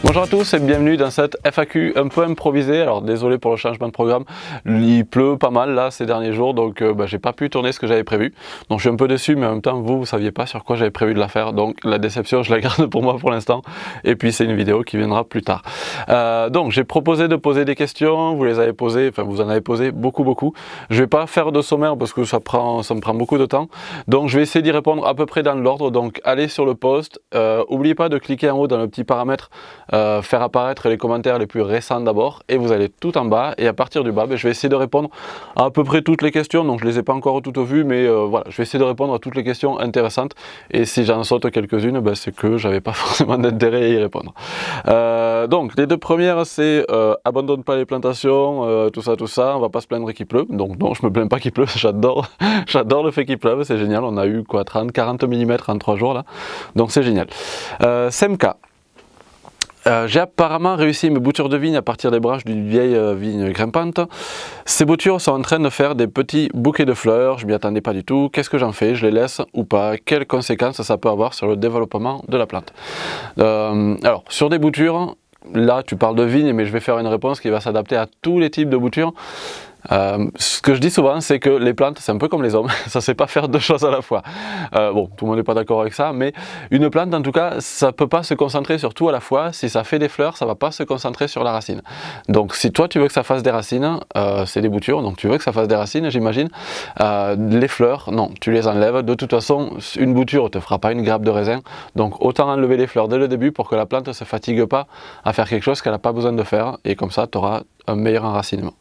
Bonjour à tous et bienvenue dans cette FAQ un peu improvisée. Alors désolé pour le changement de programme, il pleut pas mal là ces derniers jours, donc j'ai pas pu tourner ce que j'avais prévu. Donc je suis un peu déçu, mais en même temps vous saviez pas sur quoi j'avais prévu de la faire, donc la déception je la garde pour moi pour l'instant. Et puis c'est une vidéo qui viendra plus tard. Donc j'ai proposé de poser des questions, vous les avez posées, enfin vous en avez posé beaucoup. Je vais pas faire de sommaire parce que ça me prend beaucoup de temps. Donc je vais essayer d'y répondre à peu près dans l'ordre. Donc allez sur le post, n'oubliez pas de cliquer en haut dans le petit paramètre. Faire apparaître les commentaires les plus récents d'abord et vous allez tout en bas et à partir du bas je vais essayer de répondre à peu près toutes les questions. Donc je les ai pas encore toutes vues, mais voilà, je vais essayer de répondre à toutes les questions intéressantes et si j'en saute quelques-unes, c'est que j'avais pas forcément d'intérêt à y répondre. Donc les deux premières, c'est abandonne pas les plantations, tout ça, on va pas se plaindre qu'il pleut. Donc non, je me plains pas qu'il pleuve, j'adore le fait qu'il pleuve, c'est génial. On a eu quoi, 30-40 mm en 3 jours là, donc c'est génial. Semka, j'ai apparemment réussi mes boutures de vigne à partir des branches d'une vieille vigne grimpante. Ces boutures sont en train de faire des petits bouquets de fleurs, je m'y attendais pas du tout. Qu'est-ce que j'en fais? Je les laisse ou pas? Quelles conséquences ça peut avoir sur le développement de la plante? Alors, sur des boutures, là tu parles de vigne, mais je vais faire une réponse qui va s'adapter à tous les types de boutures. Ce que je dis souvent, c'est que les plantes, c'est un peu comme les hommes, ça ne sait pas faire deux choses à la fois. Bon, tout le monde n'est pas d'accord avec ça, mais une plante, en tout cas, ça ne peut pas se concentrer sur tout à la fois. Si ça fait des fleurs, ça ne va pas se concentrer sur la racine. Donc, si toi, tu veux que ça fasse des racines, c'est des boutures, donc tu veux que ça fasse des racines, j'imagine. Les fleurs, non, tu les enlèves. De toute façon, une bouture ne te fera pas une grappe de raisin, donc autant enlever les fleurs dès le début pour que la plante ne se fatigue pas à faire quelque chose qu'elle n'a pas besoin de faire, et comme ça, tu auras un meilleur enracinement.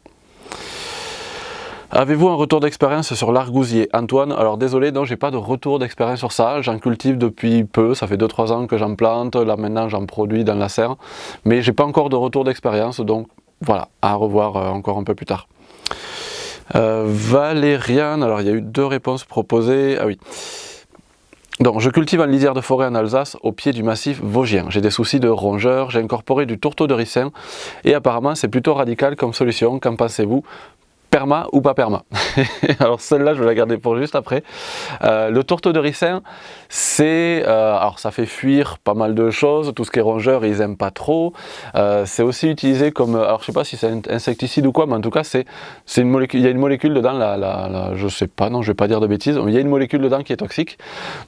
Avez-vous un retour d'expérience sur l'argousier? Antoine, alors désolé, non, j'ai pas de retour d'expérience sur ça, j'en cultive depuis peu, ça fait 2-3 ans que j'en plante, là maintenant j'en produis dans la serre, mais j'ai pas encore de retour d'expérience, donc voilà, à revoir encore un peu plus tard. Valériane, alors il y a eu 2 réponses proposées, ah oui. Donc je cultive en lisière de forêt en Alsace, au pied du massif vosgien. J'ai des soucis de rongeurs, j'ai incorporé du tourteau de ricin, et apparemment c'est plutôt radical comme solution, qu'en pensez-vous? Perma ou pas perma? Alors celle-là je vais la garder pour juste après. Le tourteau de ricin, c'est alors ça fait fuir pas mal de choses, tout ce qui est rongeur ils aiment pas trop. C'est aussi utilisé comme, alors je sais pas si c'est un insecticide ou quoi, mais en tout cas c'est une molécule, il y a une molécule dedans, je sais pas, non je vais pas dire de bêtises, il y a une molécule dedans qui est toxique.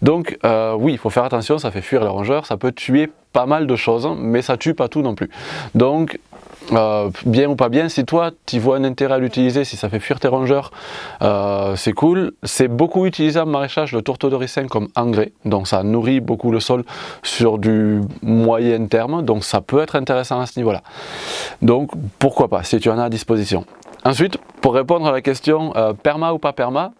Donc oui, il faut faire attention, ça fait fuir les rongeurs, ça peut tuer pas mal de choses, mais ça tue pas tout non plus. Donc bien ou pas bien, si toi tu vois un intérêt à l'utiliser, si ça fait fuir tes rongeurs, c'est cool. C'est beaucoup utilisé en maraîchage, le tourteau de ricin, comme engrais, donc ça nourrit beaucoup le sol sur du moyen terme, donc ça peut être intéressant à ce niveau là, donc pourquoi pas si tu en as à disposition. Ensuite, pour répondre à la question perma ou pas perma,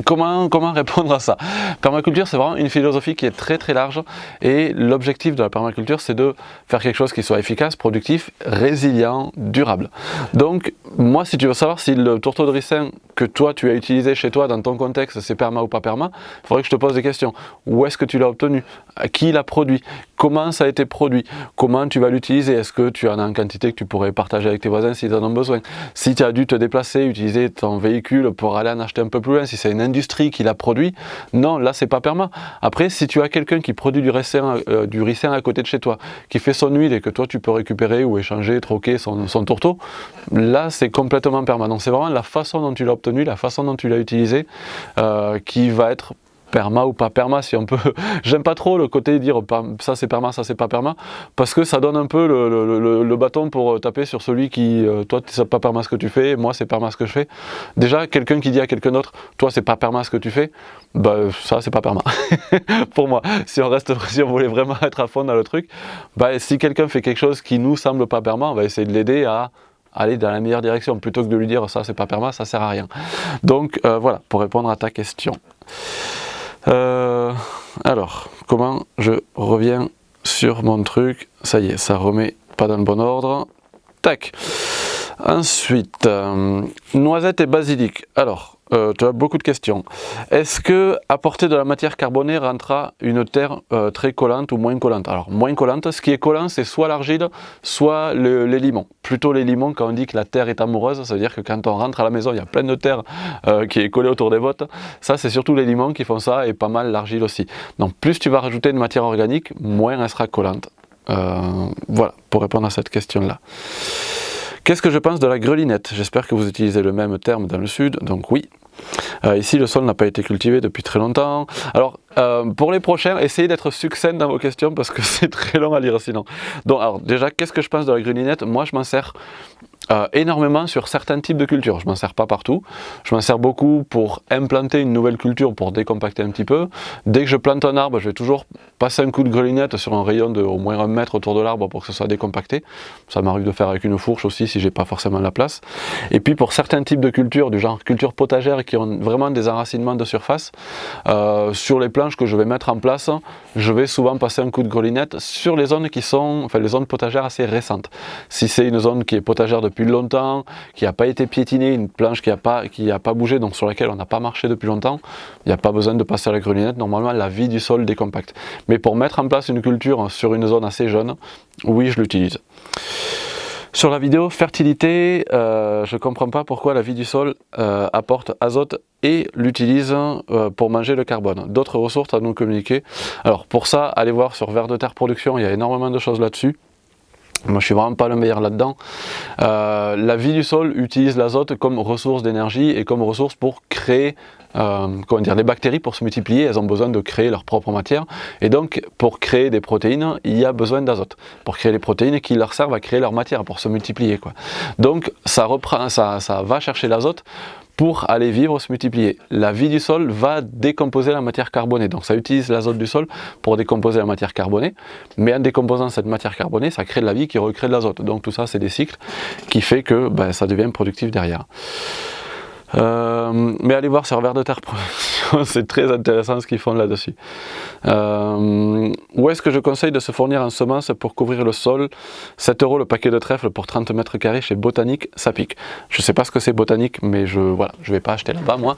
comment répondre à ça? Permaculture, c'est vraiment une philosophie qui est très large, et l'objectif de la permaculture, c'est de faire quelque chose qui soit efficace, productif, résilient, durable. Donc moi, si tu veux savoir si le tourteau de ricin que toi tu as utilisé chez toi dans ton contexte, c'est perma ou pas perma, il faudrait que je te pose des questions. Où est-ce que tu l'as obtenu? Qui l'a produit? Comment ça a été produit? Comment tu vas l'utiliser? Est-ce que tu en as en quantité que tu pourrais partager avec tes voisins s'ils en ont besoin? Si tu as dû te déplacer, utiliser ton véhicule pour aller en acheter un peu plus loin, si c'est une industrie qui l'a produit, non, là c'est pas perma. Après, si tu as quelqu'un qui produit du ricin à côté de chez toi, qui fait son huile et que toi tu peux récupérer ou échanger, troquer son tourteau, là c'est complètement perma. Donc c'est vraiment la façon dont tu l'as obtenu, la façon dont tu l'as utilisé qui va être perma ou pas perma, si on peut. J'aime pas trop le côté dire ça c'est perma, ça c'est pas perma, parce que ça donne un peu le bâton pour taper sur celui qui, toi c'est pas perma ce que tu fais, moi c'est perma ce que je fais. Déjà, quelqu'un qui dit à quelqu'un d'autre, toi c'est pas perma ce que tu fais, bah ça c'est pas perma. Pour moi, si on voulait vraiment être à fond dans le truc, bah si quelqu'un fait quelque chose qui nous semble pas perma, on va essayer de l'aider à aller dans la meilleure direction, plutôt que de lui dire ça c'est pas perma, ça sert à rien. Donc voilà, pour répondre à ta question. Alors, comment je reviens sur mon truc? Ça y est, ça remet pas dans le bon ordre. Tac. Ensuite, noisettes et basilic. Alors, tu as beaucoup de questions. Est-ce que apporter de la matière carbonée rendra une terre très collante ou moins collante? Alors moins collante, ce qui est collant c'est soit l'argile, soit les limons. Plutôt les limons, quand on dit que la terre est amoureuse, ça veut dire que quand on rentre à la maison, il y a plein de terre qui est collée autour des bottes. Ça c'est surtout les limons qui font ça et pas mal l'argile aussi. Donc plus tu vas rajouter de matière organique, moins elle sera collante. Voilà, pour répondre à cette question-là. Qu'est-ce que je pense de la grelinette? J'espère que vous utilisez le même terme dans le sud, donc oui. Ici, le sol n'a pas été cultivé depuis très longtemps. Alors, pour les prochains, essayez d'être succinct dans vos questions parce que c'est très long à lire sinon. Donc, alors déjà, qu'est-ce que je pense de la grelinette? Moi, je m'en sers énormément sur certains types de cultures. Je m'en sers pas partout. Je m'en sers beaucoup pour implanter une nouvelle culture, pour décompacter un petit peu. Dès que je plante un arbre, je vais toujours passer un coup de grelinette sur un rayon de au moins 1 mètre autour de l'arbre pour que ce soit décompacté. Ça m'arrive de faire avec une fourche aussi si j'ai pas forcément la place. Et puis pour certains types de cultures, du genre culture potagère qui ont vraiment des enracinements de surface, sur les planches que je vais mettre en place, je vais souvent passer un coup de grelinette sur les zones qui sont, enfin les zones potagères assez récentes. Si c'est une zone qui est potagère depuis longtemps, qui n'a pas été piétinée, une planche qui n'a pas bougé, donc sur laquelle on n'a pas marché depuis longtemps, il n'y a pas besoin de passer à la grelinette. Normalement, la vie du sol décompacte. Mais pour mettre en place une culture sur une zone assez jeune, oui, je l'utilise. Sur la vidéo fertilité, je ne comprends pas pourquoi la vie du sol apporte azote et l'utilise pour manger le carbone. D'autres ressources à nous communiquer. Alors pour ça, allez voir sur Vers de Terre Production, il y a énormément de choses là-dessus. Moi je suis vraiment pas le meilleur là-dedans. La vie du sol utilise l'azote comme ressource d'énergie et comme ressource pour créer les bactéries pour se multiplier, elles ont besoin de créer leur propre matière et donc pour créer des protéines, il y a besoin d'azote. Pour créer les protéines qui leur servent à créer leur matière pour se multiplier, quoi. Donc ça va chercher l'azote pour aller vivre, se multiplier. La vie du sol va décomposer la matière carbonée, donc ça utilise l'azote du sol pour décomposer la matière carbonée, mais en décomposant cette matière carbonée, ça crée de la vie qui recrée de l'azote. Donc tout ça c'est des cycles qui fait que ça devient productif derrière. Mais allez voir sur Vers de Terre Production, c'est très intéressant ce qu'ils font là-dessus. Où est-ce que je conseille de se fournir en semences pour couvrir le sol? 7 € le paquet de trèfle pour 30 mètres carrés chez Botanique, ça pique. Je sais pas ce que c'est Botanique, mais je vais pas acheter là-bas moi.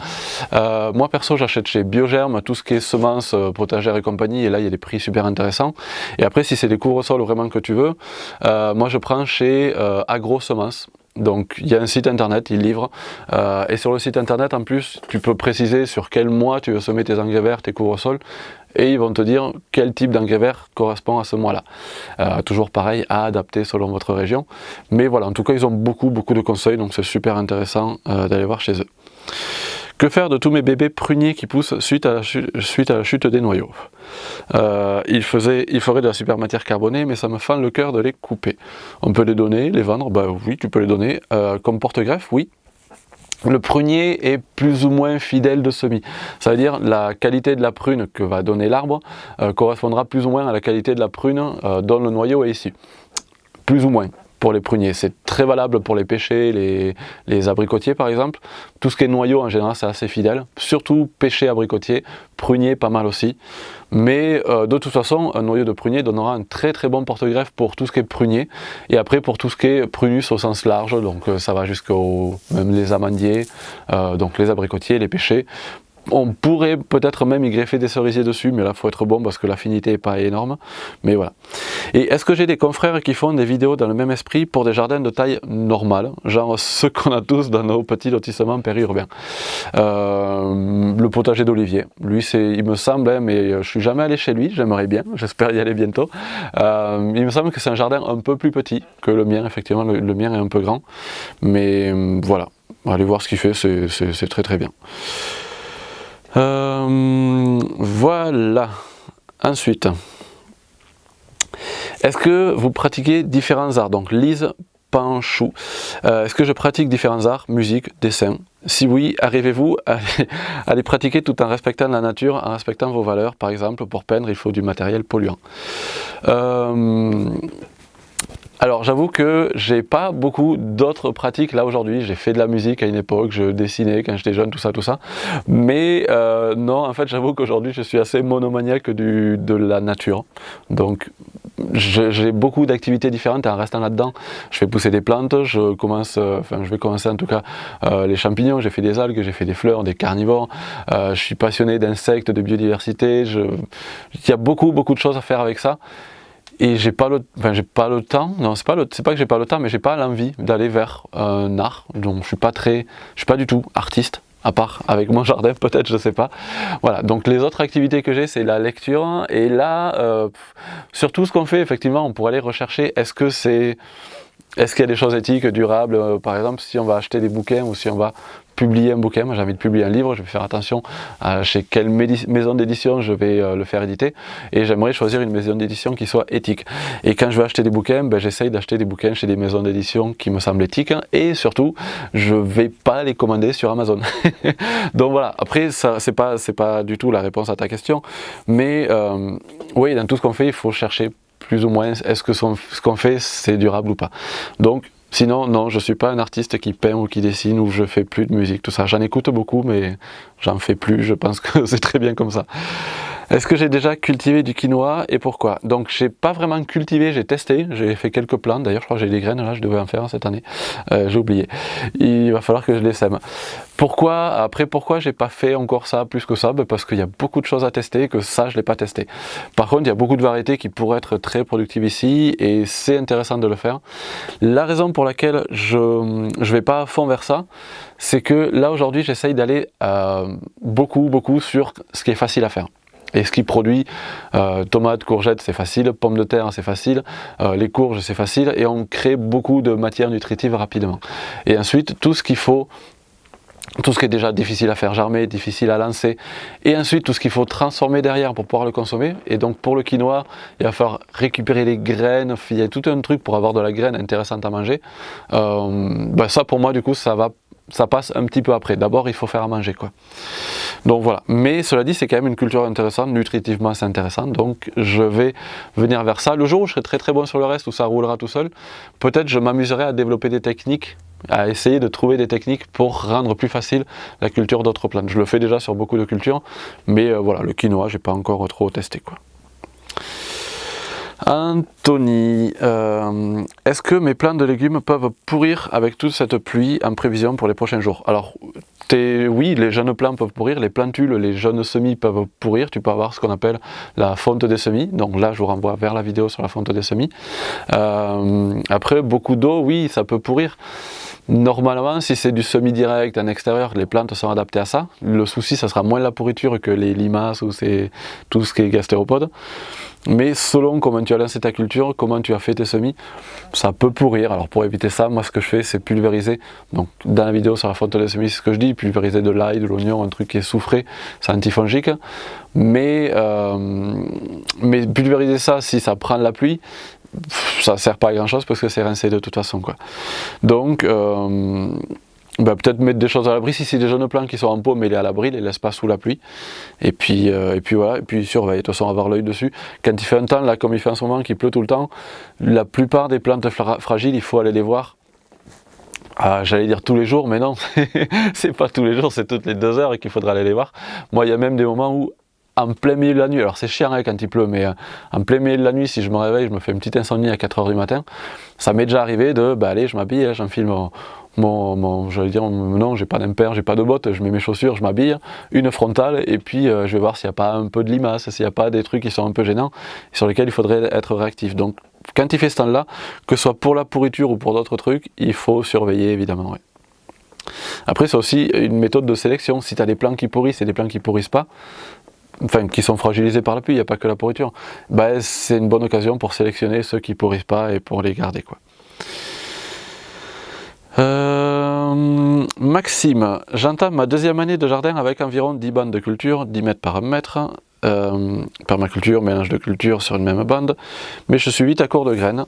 Moi perso j'achète chez Biogerme tout ce qui est semences, potagères et compagnie, et là il y a des prix super intéressants. Et après si c'est des couvre-sols vraiment que tu veux, moi je prends chez Agro Semences. Donc il y a un site internet, ils livrent, et sur le site internet en plus tu peux préciser sur quel mois tu veux semer tes engrais verts, tes couvre-sols, et ils vont te dire quel type d'engrais vert correspond à ce mois-là. Toujours pareil, à adapter selon votre région, mais voilà, en tout cas ils ont beaucoup de conseils, donc c'est super intéressant d'aller voir chez eux. Que faire de tous mes bébés pruniers qui poussent suite à la chute des noyaux? Il ferait de la super matière carbonée, mais ça me fend le cœur de les couper. On peut les donner, les vendre, oui, tu peux les donner. Comme porte-greffe, oui. Le prunier est plus ou moins fidèle de semis. Ça veut dire la qualité de la prune que va donner l'arbre correspondra plus ou moins à la qualité de la prune dont le noyau est issu. Plus ou moins. Pour les pruniers, c'est très valable pour les pêchers, les abricotiers par exemple. Tout ce qui est noyau en général c'est assez fidèle, surtout pêcher, abricotier, prunier pas mal aussi. Mais de toute façon un noyau de prunier donnera un très bon porte-greffe pour tout ce qui est prunier, et après pour tout ce qui est prunus au sens large, donc ça va jusqu'aux même les amandiers, donc les abricotiers, les pêchers. On pourrait peut-être même y greffer des cerisiers dessus, mais là il faut être bon parce que l'affinité n'est pas énorme. Mais voilà. Et est-ce que j'ai des confrères qui font des vidéos dans le même esprit pour des jardins de taille normale, genre ceux qu'on a tous dans nos petits lotissements périurbains? Le potager d'Olivier, lui il me semble, mais je suis jamais allé chez lui, j'aimerais bien, j'espère y aller bientôt. Il me semble que c'est un jardin un peu plus petit que le mien, effectivement le mien est un peu grand, mais voilà, allez voir ce qu'il fait, c'est très bien. Voilà. Ensuite, est-ce que vous pratiquez différents arts? Donc Lise Panchou. Est-ce que je pratique différents arts? Musique, dessin? Si oui, arrivez-vous à les pratiquer tout en respectant la nature, en respectant vos valeurs? Par exemple, pour peindre, il faut du matériel polluant. Alors j'avoue que j'ai pas beaucoup d'autres pratiques là aujourd'hui. J'ai fait de la musique à une époque, je dessinais quand j'étais jeune, tout ça. Mais non, en fait j'avoue qu'aujourd'hui je suis assez monomaniaque de la nature. Donc j'ai beaucoup d'activités différentes et en restant là-dedans, je fais pousser des plantes, je vais commencer en tout cas les champignons, j'ai fait des algues, j'ai fait des fleurs, des carnivores, je suis passionné d'insectes, de biodiversité, il y a beaucoup de choses à faire avec ça. Et j'ai pas le temps, non c'est pas que j'ai pas le temps, mais j'ai pas l'envie d'aller vers un art, donc je suis pas du tout artiste, à part avec mon jardin peut-être, je sais pas. Voilà, donc les autres activités que j'ai, c'est la lecture, et là, sur tout ce qu'on fait, effectivement, on pourrait aller rechercher, est-ce qu'il y a des choses éthiques, durables, par exemple, si on va acheter des bouquins ou si on va publier un bouquin. Moi j'ai envie de publier un livre, je vais faire attention à chez quelle maison d'édition je vais le faire éditer, et j'aimerais choisir une maison d'édition qui soit éthique. Et quand je vais acheter des bouquins, j'essaye d'acheter des bouquins chez des maisons d'édition qui me semblent éthiques, et surtout je vais pas les commander sur Amazon. Donc voilà, après ça c'est pas du tout la réponse à ta question, mais oui, dans tout ce qu'on fait il faut chercher plus ou moins est-ce que ce qu'on fait c'est durable ou pas. Donc sinon, non, je ne suis pas un artiste qui peint ou qui dessine, ou je fais plus de musique, tout ça. J'en écoute beaucoup, mais j'en fais plus, je pense que c'est très bien comme ça. Est-ce que j'ai déjà cultivé du quinoa et pourquoi? Donc j'ai pas vraiment cultivé, j'ai testé, j'ai fait quelques plants, d'ailleurs je crois que j'ai des graines là, je devais en faire cette année, j'ai oublié. Il va falloir que je les sème. Pourquoi j'ai pas fait encore ça plus que ça? Parce qu'il y a beaucoup de choses à tester et que ça je l'ai pas testé. Par contre il y a beaucoup de variétés qui pourraient être très productives ici et c'est intéressant de le faire. La raison pour laquelle je vais pas à fond vers ça, c'est que là aujourd'hui j'essaye d'aller beaucoup sur ce qui est facile à faire. Et ce qui produit, tomates, courgettes c'est facile, pommes de terre c'est facile, les courges c'est facile, et on crée beaucoup de matières nutritives rapidement. Et ensuite tout ce qu'il faut, tout ce qui est déjà difficile à faire germer, difficile à lancer, et ensuite tout ce qu'il faut transformer derrière pour pouvoir le consommer. Et donc pour le quinoa, il va falloir récupérer les graines, il y a tout un truc pour avoir de la graine intéressante à manger. Ça pour moi du coup ça passe un petit peu après. D'abord il faut faire à manger quoi. Donc voilà, mais cela dit c'est quand même une culture intéressante, nutritivement c'est intéressant, donc je vais venir vers ça. Le jour où je serai très bon sur le reste, où ça roulera tout seul, peut-être je m'amuserai à développer des techniques, à essayer de trouver des techniques pour rendre plus facile la culture d'autres plantes. Je le fais déjà sur beaucoup de cultures, mais voilà, le quinoa j'ai pas encore trop testé quoi. Anthony, est-ce que mes plants de légumes peuvent pourrir avec toute cette pluie en prévision pour les prochains jours? Alors oui, les jeunes plants peuvent pourrir, les plantules, les jeunes semis peuvent pourrir, tu peux avoir ce qu'on appelle la fonte des semis, donc là je vous renvoie vers la vidéo sur la fonte des semis. Après beaucoup d'eau, oui ça peut pourrir. Normalement, si c'est du semi-direct en extérieur, les plantes sont adaptées à ça. Le souci, ça sera moins la pourriture que les limaces ou tout ce qui est gastéropodes. Mais selon comment tu as lancé ta culture, comment tu as fait tes semis, ça peut pourrir. Alors pour éviter ça, moi ce que je fais, c'est pulvériser. Donc dans la vidéo sur la fonte des semis, c'est ce que je dis, pulvériser de l'ail, de l'oignon, un truc qui est soufré, c'est antifongique. Mais pulvériser ça, si ça prend la pluie, ça ne sert pas à grand chose parce que c'est rincé de toute façon quoi. Donc peut-être mettre des choses à l'abri, si c'est des jeunes plants qui sont en pot, mais les à l'abri, les laisse pas sous la pluie, et puis voilà, et puis surveille, de toute façon avoir l'œil dessus. Quand il fait un temps là comme il fait en ce moment, qu'il pleut tout le temps, la plupart des plantes fragiles, il faut aller les voir. J'allais dire tous les jours, mais non, c'est pas tous les jours, c'est toutes les 2 heures qu'il faudra aller les voir. Moi il y a même des moments où en plein milieu de la nuit, alors c'est chiant quand il pleut, mais en plein milieu de la nuit, si je me réveille, je me fais une petite insomnie à 4h du matin, ça m'est déjà arrivé de, allez, je m'habille, j'enfile j'allais dire, non, j'ai pas d'impair, j'ai pas de bottes, je mets mes chaussures, je m'habille, une frontale, et puis je vais voir s'il n'y a pas un peu de limaces, s'il n'y a pas des trucs qui sont un peu gênants, sur lesquels il faudrait être réactif. Donc quand il fait ce temps-là, que ce soit pour la pourriture ou pour d'autres trucs, il faut surveiller évidemment. Ouais. Après c'est aussi une méthode de sélection, si tu as des plants qui pourrissent et des plants qui pourrissent pas, enfin qui sont fragilisés par la pluie, il n'y a pas que la pourriture, c'est une bonne occasion pour sélectionner ceux qui pourrissent pas et pour les garder quoi. Maxime, j'entame ma 2e année de jardin avec environ 10 bandes de culture, 10 mètres par 1 mètre, permaculture, mélange de culture sur une même bande, mais je suis vite à court de graines,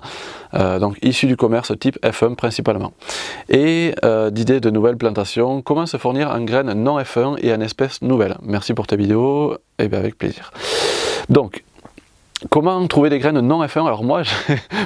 donc issues du commerce type F1 principalement, et d'idées de nouvelles plantations. Comment se fournir en graines non F1 et en espèces nouvelles? Merci pour ta vidéo, et bien avec plaisir. Donc, comment trouver des graines non F1? Alors moi,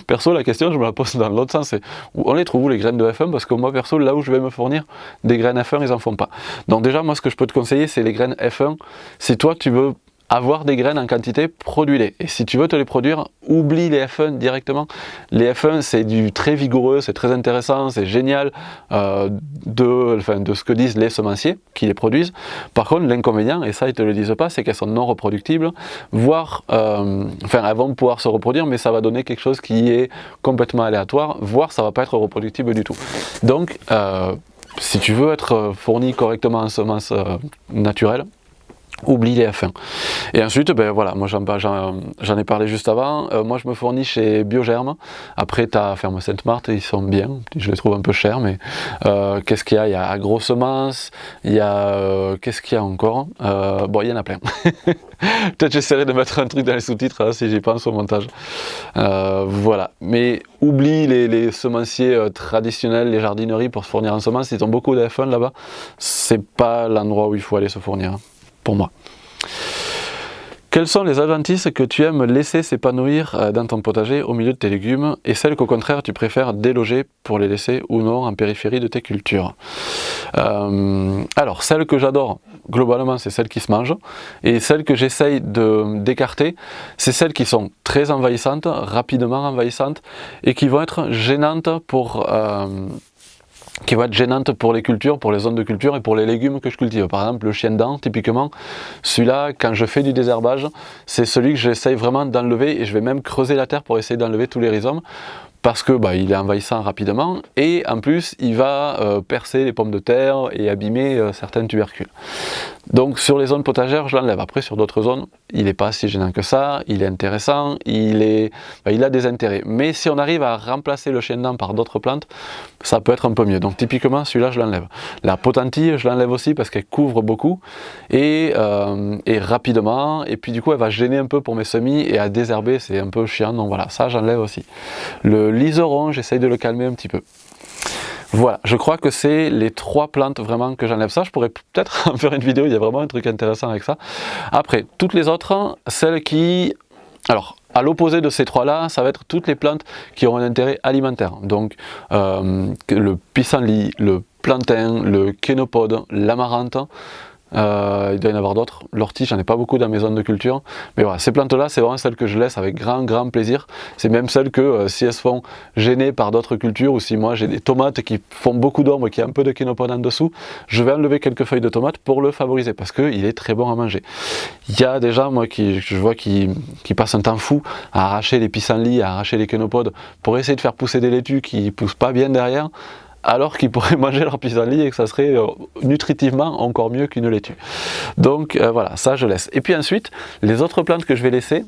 perso, la question, je me la pose dans l'autre sens, c'est on les trouve où les graines de F1? Parce que moi, perso, là où je vais me fournir des graines F1, ils en font pas. Donc déjà, moi, ce que je peux te conseiller, c'est les graines F1. Si toi, tu veux avoir des graines en quantité, produis-les. Et si tu veux te les produire, oublie les F1 directement. Les F1, c'est du très vigoureux, c'est très intéressant, c'est génial de ce que disent les semenciers qui les produisent. Par contre, l'inconvénient, et ça ils te le disent pas, c'est qu'elles sont non reproductibles, voire, elles vont pouvoir se reproduire, mais ça va donner quelque chose qui est complètement aléatoire, voire ça va pas être reproductible du tout. Donc, si tu veux être fourni correctement en semences naturelles, oublie les F1. Et ensuite, voilà, moi j'en ai parlé juste avant, moi je me fournis chez Biogerme. Après ta ferme Sainte-Marthe, ils sont bien, je les trouve un peu chers, mais qu'est-ce qu'il y a? Il y a Agrosemence, il y a qu'est-ce qu'il y a encore? Bon, il y en a plein. Peut-être j'essaierai de mettre un truc dans les sous-titres hein, si j'y pense au montage. Voilà, mais oublie les semenciers traditionnels, les jardineries pour se fournir en semences, ils ont beaucoup de F1 là-bas, c'est pas l'endroit où il faut aller se fournir. Pour moi. Quelles sont les adventices que tu aimes laisser s'épanouir dans ton potager au milieu de tes légumes et celles qu'au contraire tu préfères déloger pour les laisser ou non en périphérie de tes cultures? Alors celles que j'adore globalement c'est celles qui se mangent et celles que j'essaye d'écarter c'est celles qui sont très envahissantes, rapidement envahissantes et qui vont être gênantes pour les cultures, pour les zones de culture et pour les légumes que je cultive. Par exemple, le chien-dent, typiquement, celui-là, quand je fais du désherbage, c'est celui que j'essaye vraiment d'enlever et je vais même creuser la terre pour essayer d'enlever tous les rhizomes parce que il est envahissant rapidement et en plus il va percer les pommes de terre et abîmer certains tubercules. Donc sur les zones potagères je l'enlève. Après sur d'autres zones il n'est pas si gênant que ça, il est intéressant, il a des intérêts. Mais si on arrive à remplacer le chien-dent par d'autres plantes, ça peut être un peu mieux. Donc typiquement celui-là je l'enlève. La potentille je l'enlève aussi parce qu'elle couvre beaucoup et rapidement et puis du coup elle va gêner un peu pour mes semis et à désherber c'est un peu chiant donc voilà ça j'enlève aussi. Le liseron j'essaye de le calmer un petit peu. Voilà, je crois que c'est les 3 plantes vraiment que j'enlève. Ça, je pourrais peut-être en faire une vidéo, il y a vraiment un truc intéressant avec ça. Après, toutes les autres, celles qui... Alors, à l'opposé de ces 3-là, ça va être toutes les plantes qui ont un intérêt alimentaire. Donc, le pissenlit, le plantain, le kénopode, l'amarante, il doit y en avoir d'autres. L'ortie, j'en ai pas beaucoup dans mes zones de culture. Mais voilà, ces plantes-là, c'est vraiment celles que je laisse avec grand plaisir. C'est même celles que, si elles se font gêner par d'autres cultures, ou si moi j'ai des tomates qui font beaucoup d'ombre et qui a un peu de kénopode en dessous, je vais enlever quelques feuilles de tomates pour le favoriser, parce qu'il est très bon à manger. Il y a des gens, moi, je vois qui passent un temps fou à arracher les pissenlits, à arracher les kénopodes, pour essayer de faire pousser des laitues qui poussent pas bien derrière, alors qu'ils pourraient manger leur pissenlit et que ça serait nutritivement encore mieux qu'une laitue. Donc voilà, ça je laisse. Et puis ensuite, les autres plantes que je vais laisser,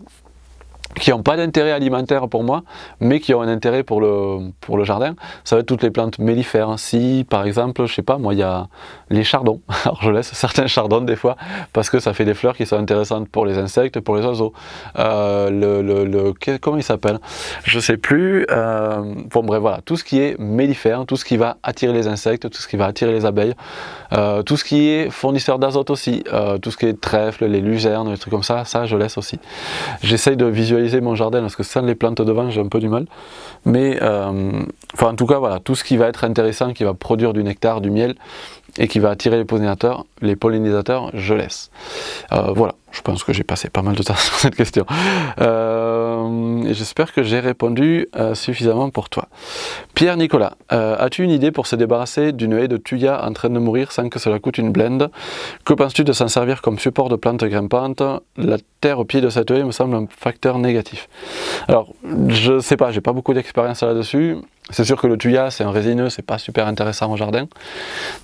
qui n'ont pas d'intérêt alimentaire pour moi, mais qui ont un intérêt pour le jardin, ça va être toutes les plantes mellifères. Si par exemple, je sais pas, moi il y a les chardons, alors je laisse certains chardons des fois, parce que ça fait des fleurs qui sont intéressantes pour les insectes, pour les oiseaux. Comment il s'appelle? Je sais plus. Bon bref, voilà, tout ce qui est mellifère, tout ce qui va attirer les insectes, tout ce qui va attirer les abeilles, tout ce qui est fournisseur d'azote aussi, tout ce qui est trèfle, les luzernes, les trucs comme ça je laisse aussi. J'essaye de visualiser mon jardin parce que sans les plantes devant j'ai un peu du mal, mais en tout cas voilà, tout ce qui va être intéressant, qui va produire du nectar, du miel et qui va attirer les pollinisateurs, je laisse. Voilà, je pense que j'ai passé pas mal de temps sur cette question et j'espère que j'ai répondu suffisamment pour toi. Pierre Nicolas, as-tu une idée pour se débarrasser d'une haie de thuya en train de mourir sans que cela coûte une blende? Que penses-tu de s'en servir comme support de plantes grimpantes? La terre au pied de cette haie me semble un facteur négatif. Alors, je sais pas, j'ai pas beaucoup d'expérience là-dessus. C'est sûr que le thuya, c'est un résineux, c'est pas super intéressant au jardin.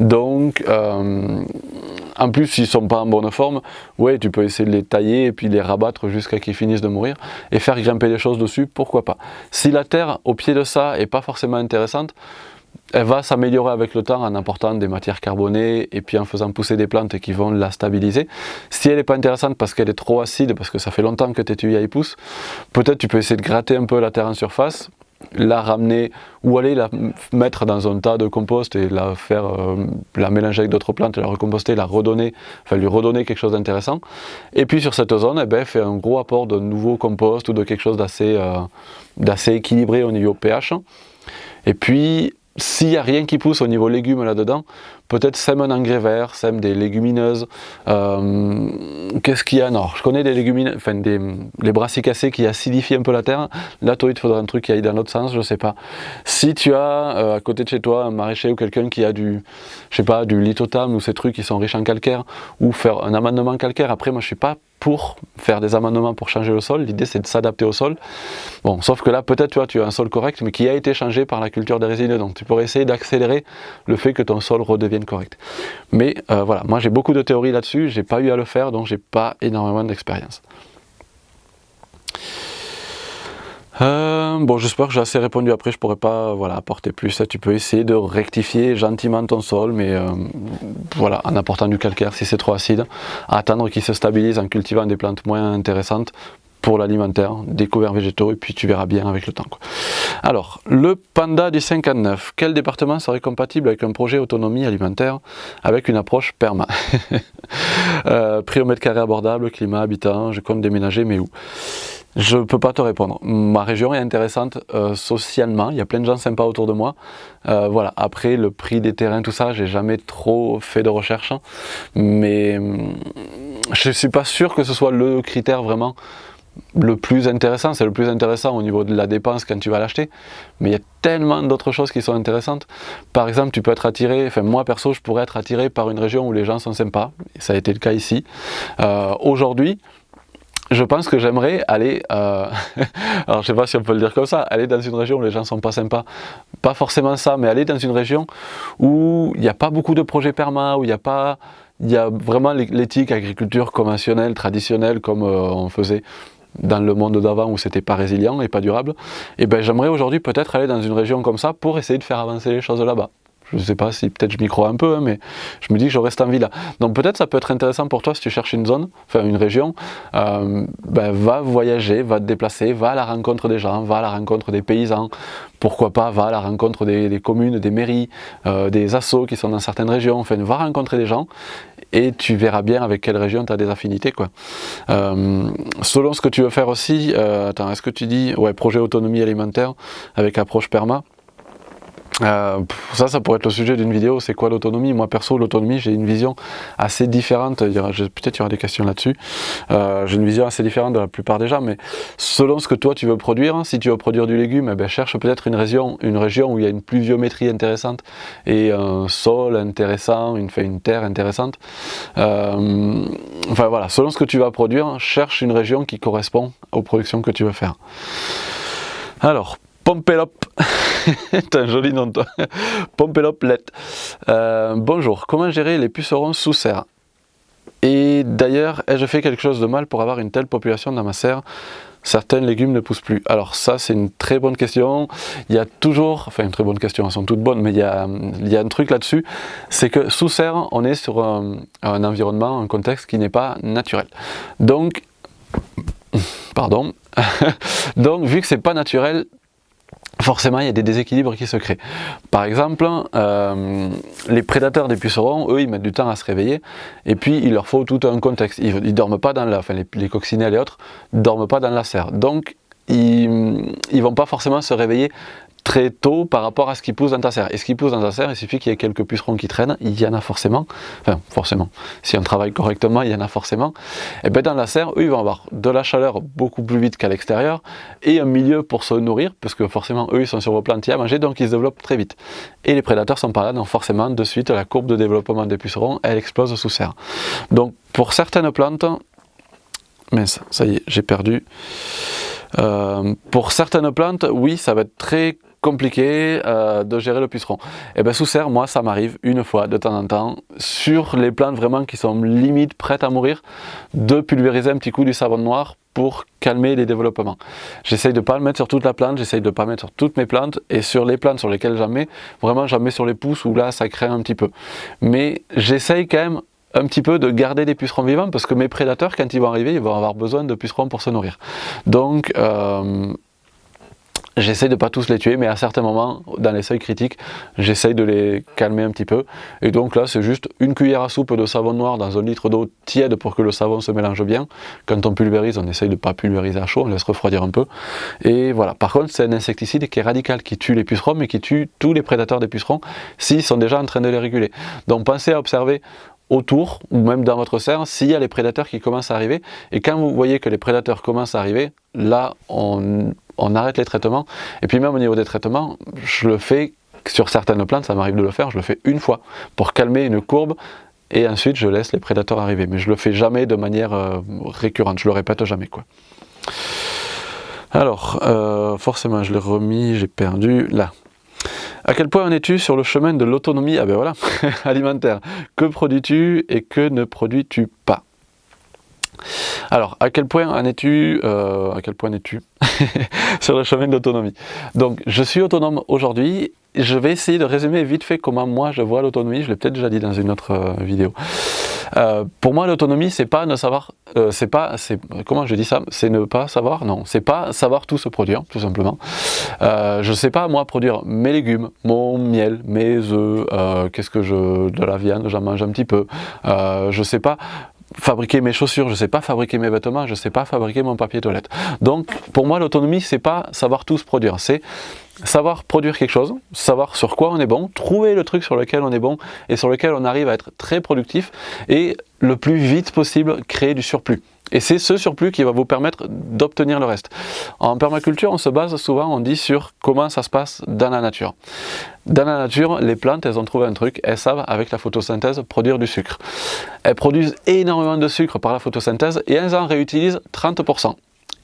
Donc, en plus, s'ils sont pas en bonne forme, ouais, tu peux essayer de les tailler et puis les rabattre jusqu'à qu'ils finissent de mourir et faire grimper des choses dessus, pourquoi pas. Si la terre au pied de ça est pas forcément intéressante, elle va s'améliorer avec le temps en apportant des matières carbonées et puis en faisant pousser des plantes qui vont la stabiliser. Si elle n'est pas intéressante parce qu'elle est trop acide, parce que ça fait longtemps que tes tuyas y poussent, peut-être tu peux essayer de gratter un peu la terre en surface, la ramener ou aller la mettre dans un tas de compost et la faire la mélanger avec d'autres plantes, la recomposter, lui redonner quelque chose d'intéressant. Et puis sur cette zone, fait un gros apport de nouveau compost ou de quelque chose d'assez équilibré au niveau pH. Et puis s'il n'y a rien qui pousse au niveau légumes là-dedans, peut-être sème un engrais vert, sème des légumineuses. Qu'est-ce qu'il y a? Alors, je connais des légumineuses, enfin les brassicacées qui acidifient un peu la terre. Là, toi, il te faudrait un truc qui aille dans l'autre sens, je sais pas. Si tu as à côté de chez toi un maraîcher ou quelqu'un qui a du, je sais pas, du lithotam ou ces trucs qui sont riches en calcaire, ou faire un amendement calcaire. Après, moi, je suis pas pour faire des amendements pour changer le sol. L'idée, c'est de s'adapter au sol. Bon, sauf que là, peut-être, tu as un sol correct, mais qui a été changé par la culture des résineux. Donc, tu pourrais essayer d'accélérer le fait que ton sol redevienne correct. Mais voilà, moi, j'ai beaucoup de théories là-dessus. J'ai pas eu à le faire, donc j'ai pas énormément d'expérience. Bon, j'espère que j'ai assez répondu. Après, je pourrais pas apporter plus. Tu peux essayer de rectifier gentiment ton sol, mais voilà, en apportant du calcaire si c'est trop acide, attendre qu'il se stabilise en cultivant des plantes moins intéressantes pour l'alimentaire, des couverts végétaux, et puis tu verras bien avec le temps, quoi. Alors, le Panda du 59, quel département serait compatible avec un projet autonomie alimentaire avec une approche perma? Prix au mètre carré abordable, climat, habitat, je compte déménager, mais où? Je ne peux pas te répondre. Ma région est intéressante socialement, il y a plein de gens sympas autour de moi. Voilà. Après, le prix des terrains, tout ça, j'ai jamais trop fait de recherche, mais je ne suis pas sûr que ce soit le critère vraiment le plus intéressant. C'est le plus intéressant au niveau de la dépense quand tu vas l'acheter, mais il y a tellement d'autres choses qui sont intéressantes. Par exemple, tu peux être attiré, enfin moi perso, je pourrais être attiré par une région où les gens sont sympas, ça a été le cas ici. Aujourd'hui, je pense que j'aimerais aller, alors je sais pas si on peut le dire comme ça, aller dans une région où les gens sont pas sympas, pas forcément ça, mais aller dans une région où il n'y a pas beaucoup de projets perma, où il y a vraiment l'éthique agriculture conventionnelle, traditionnelle, comme on faisait dans le monde d'avant où c'était pas résilient et pas durable. Et ben j'aimerais aujourd'hui peut-être aller dans une région comme ça pour essayer de faire avancer les choses là-bas. Je ne sais pas si peut-être je m'y crois un peu, hein, mais je me dis que j'aurais cette envie-là. Donc peut-être ça peut être intéressant pour toi si tu cherches une zone, enfin une région, va voyager, va te déplacer, va à la rencontre des gens, va à la rencontre des paysans, pourquoi pas, va à la rencontre des communes, des mairies, des assos qui sont dans certaines régions, enfin va rencontrer des gens et tu verras bien avec quelle région tu as des affinités, quoi. Selon ce que tu veux faire aussi, attends, est-ce que tu dis, ouais, projet autonomie alimentaire avec approche perma? Ça pourrait être le sujet d'une vidéo. C'est quoi l'autonomie? Moi perso, l'autonomie, j'ai une vision assez différente. Peut-être il y aura des questions là-dessus. J'ai une vision assez différente de la plupart des gens, mais selon ce que toi tu veux produire, si tu veux produire du légume, cherche peut-être une région où il y a une pluviométrie intéressante et un sol intéressant, une terre intéressante. Enfin voilà, selon ce que tu vas produire, cherche une région qui correspond aux productions que tu veux faire. Alors, Pompelop, t'as un joli nom toi. Pompeloplet. Bonjour, comment gérer les pucerons sous serre? Et d'ailleurs, ai-je fait quelque chose de mal pour avoir une telle population dans ma serre? Certains légumes ne poussent plus. Alors ça, c'est une très bonne question. Il y a toujours, enfin une très bonne question, elles sont toutes bonnes, mais il y a un truc là-dessus, c'est que sous serre, on est sur un environnement, un contexte qui n'est pas naturel. Donc, pardon, donc vu que c'est pas naturel, forcément, il y a des déséquilibres qui se créent. Par exemple, les prédateurs des pucerons, eux, ils mettent du temps à se réveiller, et puis il leur faut tout un contexte. Ils dorment pas dans les coccinelles et autres, dorment pas dans la serre. Donc, ils vont pas forcément se réveiller très tôt par rapport à ce qui pousse dans ta serre. Et ce qui pousse dans ta serre, il suffit qu'il y ait quelques pucerons qui traînent, il y en a forcément, enfin forcément, si on travaille correctement, il y en a forcément. Et bien dans la serre, eux, ils vont avoir de la chaleur beaucoup plus vite qu'à l'extérieur, et un milieu pour se nourrir, parce que forcément, eux, ils sont sur vos plantiers à manger, donc ils se développent très vite. Et les prédateurs sont pas là, donc forcément, de suite, la courbe de développement des pucerons, elle explose sous serre. Donc pour certaines plantes, mince, ça y est, j'ai perdu. Pour certaines plantes, oui, ça va être très compliqué de gérer le puceron. Et bien sous serre, moi ça m'arrive une fois de temps en temps, sur les plantes vraiment qui sont limite prêtes à mourir, de pulvériser un petit coup du savon noir pour calmer les développements. J'essaye de ne pas le mettre sur toute la plante, j'essaye de ne pas le mettre sur toutes mes plantes, et sur les plantes sur lesquelles j'en mets, vraiment j'en mets sur les pousses où là ça craint un petit peu. Mais j'essaye quand même un petit peu de garder des pucerons vivants, parce que mes prédateurs, quand ils vont arriver, ils vont avoir besoin de pucerons pour se nourrir. Donc J'essaie de ne pas tous les tuer, mais à certains moments, dans les seuils critiques, j'essaie de les calmer un petit peu. Et donc là, c'est juste une cuillère à soupe de savon noir dans 1 litre d'eau tiède pour que le savon se mélange bien. Quand on pulvérise, on essaye de ne pas pulvériser à chaud, on laisse refroidir un peu. Et voilà, par contre, c'est un insecticide qui est radical, qui tue les pucerons, mais qui tue tous les prédateurs des pucerons s'ils sont déjà en train de les réguler. Donc pensez à observer autour, ou même dans votre serre, s'il y a les prédateurs qui commencent à arriver. Et quand vous voyez que les prédateurs commencent à arriver, là, on arrête les traitements. Et puis même au niveau des traitements, je le fais sur certaines plantes, ça m'arrive de le faire, je le fais une fois pour calmer une courbe et ensuite je laisse les prédateurs arriver. Mais je le fais jamais de manière récurrente, je le répète jamais, quoi. Alors, forcément je l'ai remis, j'ai perdu, là. À quel point en es-tu sur le chemin de l'autonomie, ah ben voilà, alimentaire? Que produis-tu et que ne produis-tu pas? Alors, à quel point en es-tu sur le chemin de l'autonomie? Donc, je suis autonome aujourd'hui. Je vais essayer de résumer vite fait comment moi je vois l'autonomie. Je l'ai peut-être déjà dit dans une autre vidéo. Pour moi, l'autonomie, c'est pas ne savoir, comment je dis ça? C'est ne pas savoir? Non, c'est pas savoir tout se produire, tout simplement. Je sais pas moi produire mes légumes, mon miel, mes œufs, de la viande, j'en mange un petit peu. Je sais pas fabriquer mes chaussures, je ne sais pas fabriquer mes vêtements, je ne sais pas fabriquer mon papier toilette. Donc pour moi l'autonomie c'est pas savoir tout se produire, c'est savoir produire quelque chose, savoir sur quoi on est bon, trouver le truc sur lequel on est bon et sur lequel on arrive à être très productif et le plus vite possible créer du surplus. Et c'est ce surplus qui va vous permettre d'obtenir le reste. En permaculture, on se base souvent, on dit sur comment ça se passe dans la nature. Dans la nature, les plantes, elles ont trouvé un truc, elles savent, avec la photosynthèse, produire du sucre. Elles produisent énormément de sucre par la photosynthèse et elles en réutilisent 30%.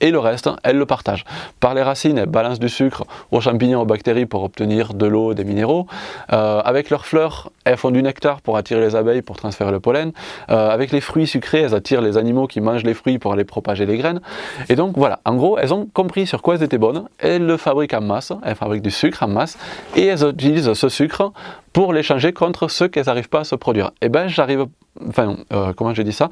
Et le reste, elles le partagent. Par les racines, elles balancent du sucre aux champignons, aux bactéries pour obtenir de l'eau, des minéraux. Avec leurs fleurs, elles font du nectar pour attirer les abeilles, pour transférer le pollen. Avec les fruits sucrés, elles attirent les animaux qui mangent les fruits pour aller propager les graines. Et donc voilà, en gros, elles ont compris sur quoi elles étaient bonnes. Elles le fabriquent en masse, elles fabriquent du sucre en masse. Et elles utilisent ce sucre pour l'échanger contre ceux qu'elles n'arrivent pas à se produire. Et ben comment j'ai dit ça?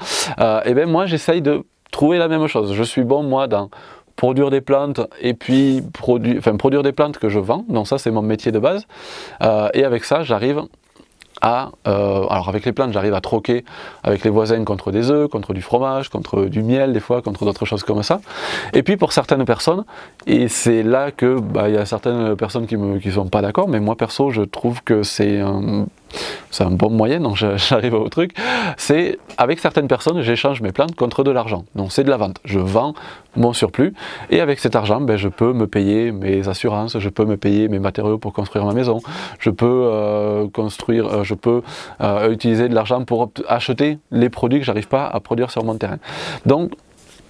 Et ben moi, j'essaye de trouver la même chose. Je suis bon moi dans produire des plantes et puis produire des plantes que je vends, donc ça c'est mon métier de base, et avec ça j'arrive à, alors avec les plantes j'arrive à troquer avec les voisins contre des œufs, contre du fromage, contre du miel des fois, contre d'autres choses comme ça. Et puis pour certaines personnes, et c'est là que il y a certaines personnes qui sont pas d'accord, mais moi perso je trouve que c'est un bon moyen, donc j'arrive au truc, c'est avec certaines personnes j'échange mes plantes contre de l'argent, donc c'est de la vente, je vends mon surplus et avec cet argent je peux me payer mes assurances, je peux me payer mes matériaux pour construire ma maison, je peux utiliser de l'argent pour acheter les produits que j'arrive pas à produire sur mon terrain. Donc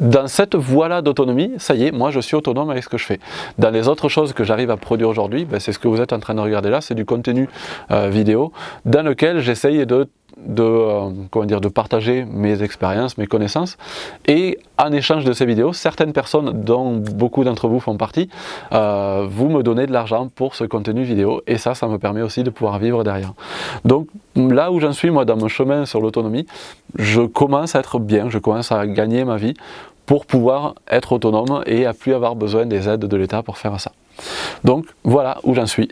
dans cette voie-là d'autonomie, ça y est, moi je suis autonome avec ce que je fais. Dans les autres choses que j'arrive à produire aujourd'hui, c'est ce que vous êtes en train de regarder là, c'est du contenu vidéo dans lequel j'essaye de partager mes expériences, mes connaissances, et en échange de ces vidéos, certaines personnes, dont beaucoup d'entre vous font partie, vous me donnez de l'argent pour ce contenu vidéo, et ça me permet aussi de pouvoir vivre derrière. Donc là où j'en suis moi dans mon chemin sur l'autonomie, je commence à être bien, je commence à gagner ma vie pour pouvoir être autonome et à plus avoir besoin des aides de l'État pour faire ça. Donc voilà où j'en suis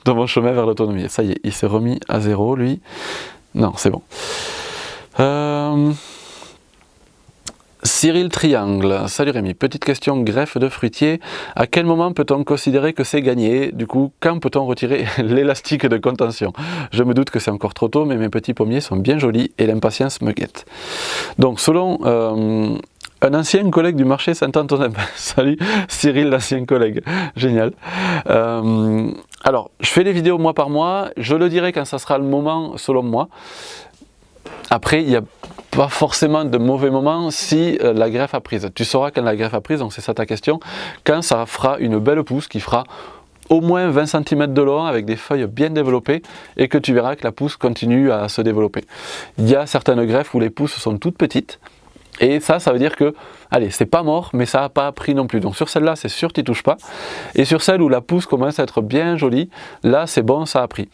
dans mon chemin vers l'autonomie. Ça y est, il s'est remis à zéro lui. Non, c'est bon. Cyril Triangle, salut Rémi, petite question greffe de fruitier, à quel moment peut-on considérer que c'est gagné? Du coup, quand peut-on retirer l'élastique de contention? Je me doute que c'est encore trop tôt, mais mes petits pommiers sont bien jolis et l'impatience me guette. Donc selon un ancien collègue du marché Saint-Antonin, salut Cyril, l'ancien collègue, génial. Alors, je fais des vidéos mois par mois, je le dirai quand ça sera le moment selon moi. Après, il n'y a pas forcément de mauvais moment si la greffe a prise. Tu sauras quand la greffe a prise, donc c'est ça ta question, quand ça fera une belle pousse qui fera au moins 20 cm de long avec des feuilles bien développées et que tu verras que la pousse continue à se développer. Il y a certaines greffes où les pousses sont toutes petites Et ça veut dire que, allez, c'est pas mort, mais ça n'a pas pris non plus. Donc sur celle-là, c'est sûr, tu touches pas. Et sur celle où la pousse commence à être bien jolie, là, c'est bon, ça a pris.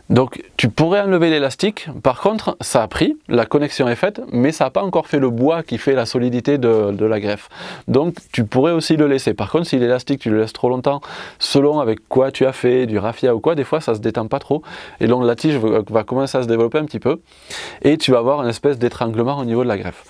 Donc tu pourrais enlever l'élastique, par contre, ça a pris, la connexion est faite, mais ça n'a pas encore fait le bois qui fait la solidité de la greffe. Donc tu pourrais aussi le laisser. Par contre, si l'élastique, tu le laisses trop longtemps, selon avec quoi tu as fait, du raffia ou quoi, des fois, ça se détend pas trop. Et donc la tige va commencer à se développer un petit peu. Et tu vas avoir une espèce d'étranglement au niveau de la greffe.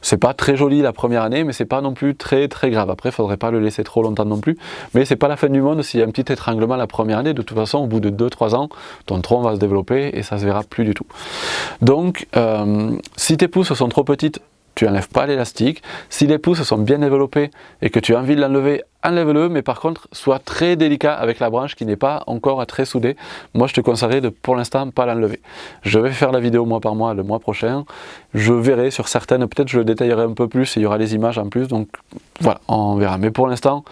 C'est pas très joli la première année, mais c'est pas non plus très grave. Après, il faudrait pas le laisser trop longtemps non plus. Mais c'est pas la fin du monde s'il y a un petit étranglement la première année. De toute façon, au bout de 2-3 ans, ton tronc va se développer et ça se verra plus du tout. Donc, si tes pousses sont trop petites, tu n'enlèves pas l'élastique. Si les pousses sont bien développées et que tu as envie de l'enlever, enlève-le, mais par contre, sois très délicat avec la branche qui n'est pas encore très soudée. Moi, je te conseillerais de, pour l'instant, pas l'enlever. Je vais faire la vidéo mois par mois le mois prochain. Je verrai sur certaines, peut-être je le détaillerai un peu plus, il y aura les images en plus, donc voilà, on verra. Mais pour l'instant,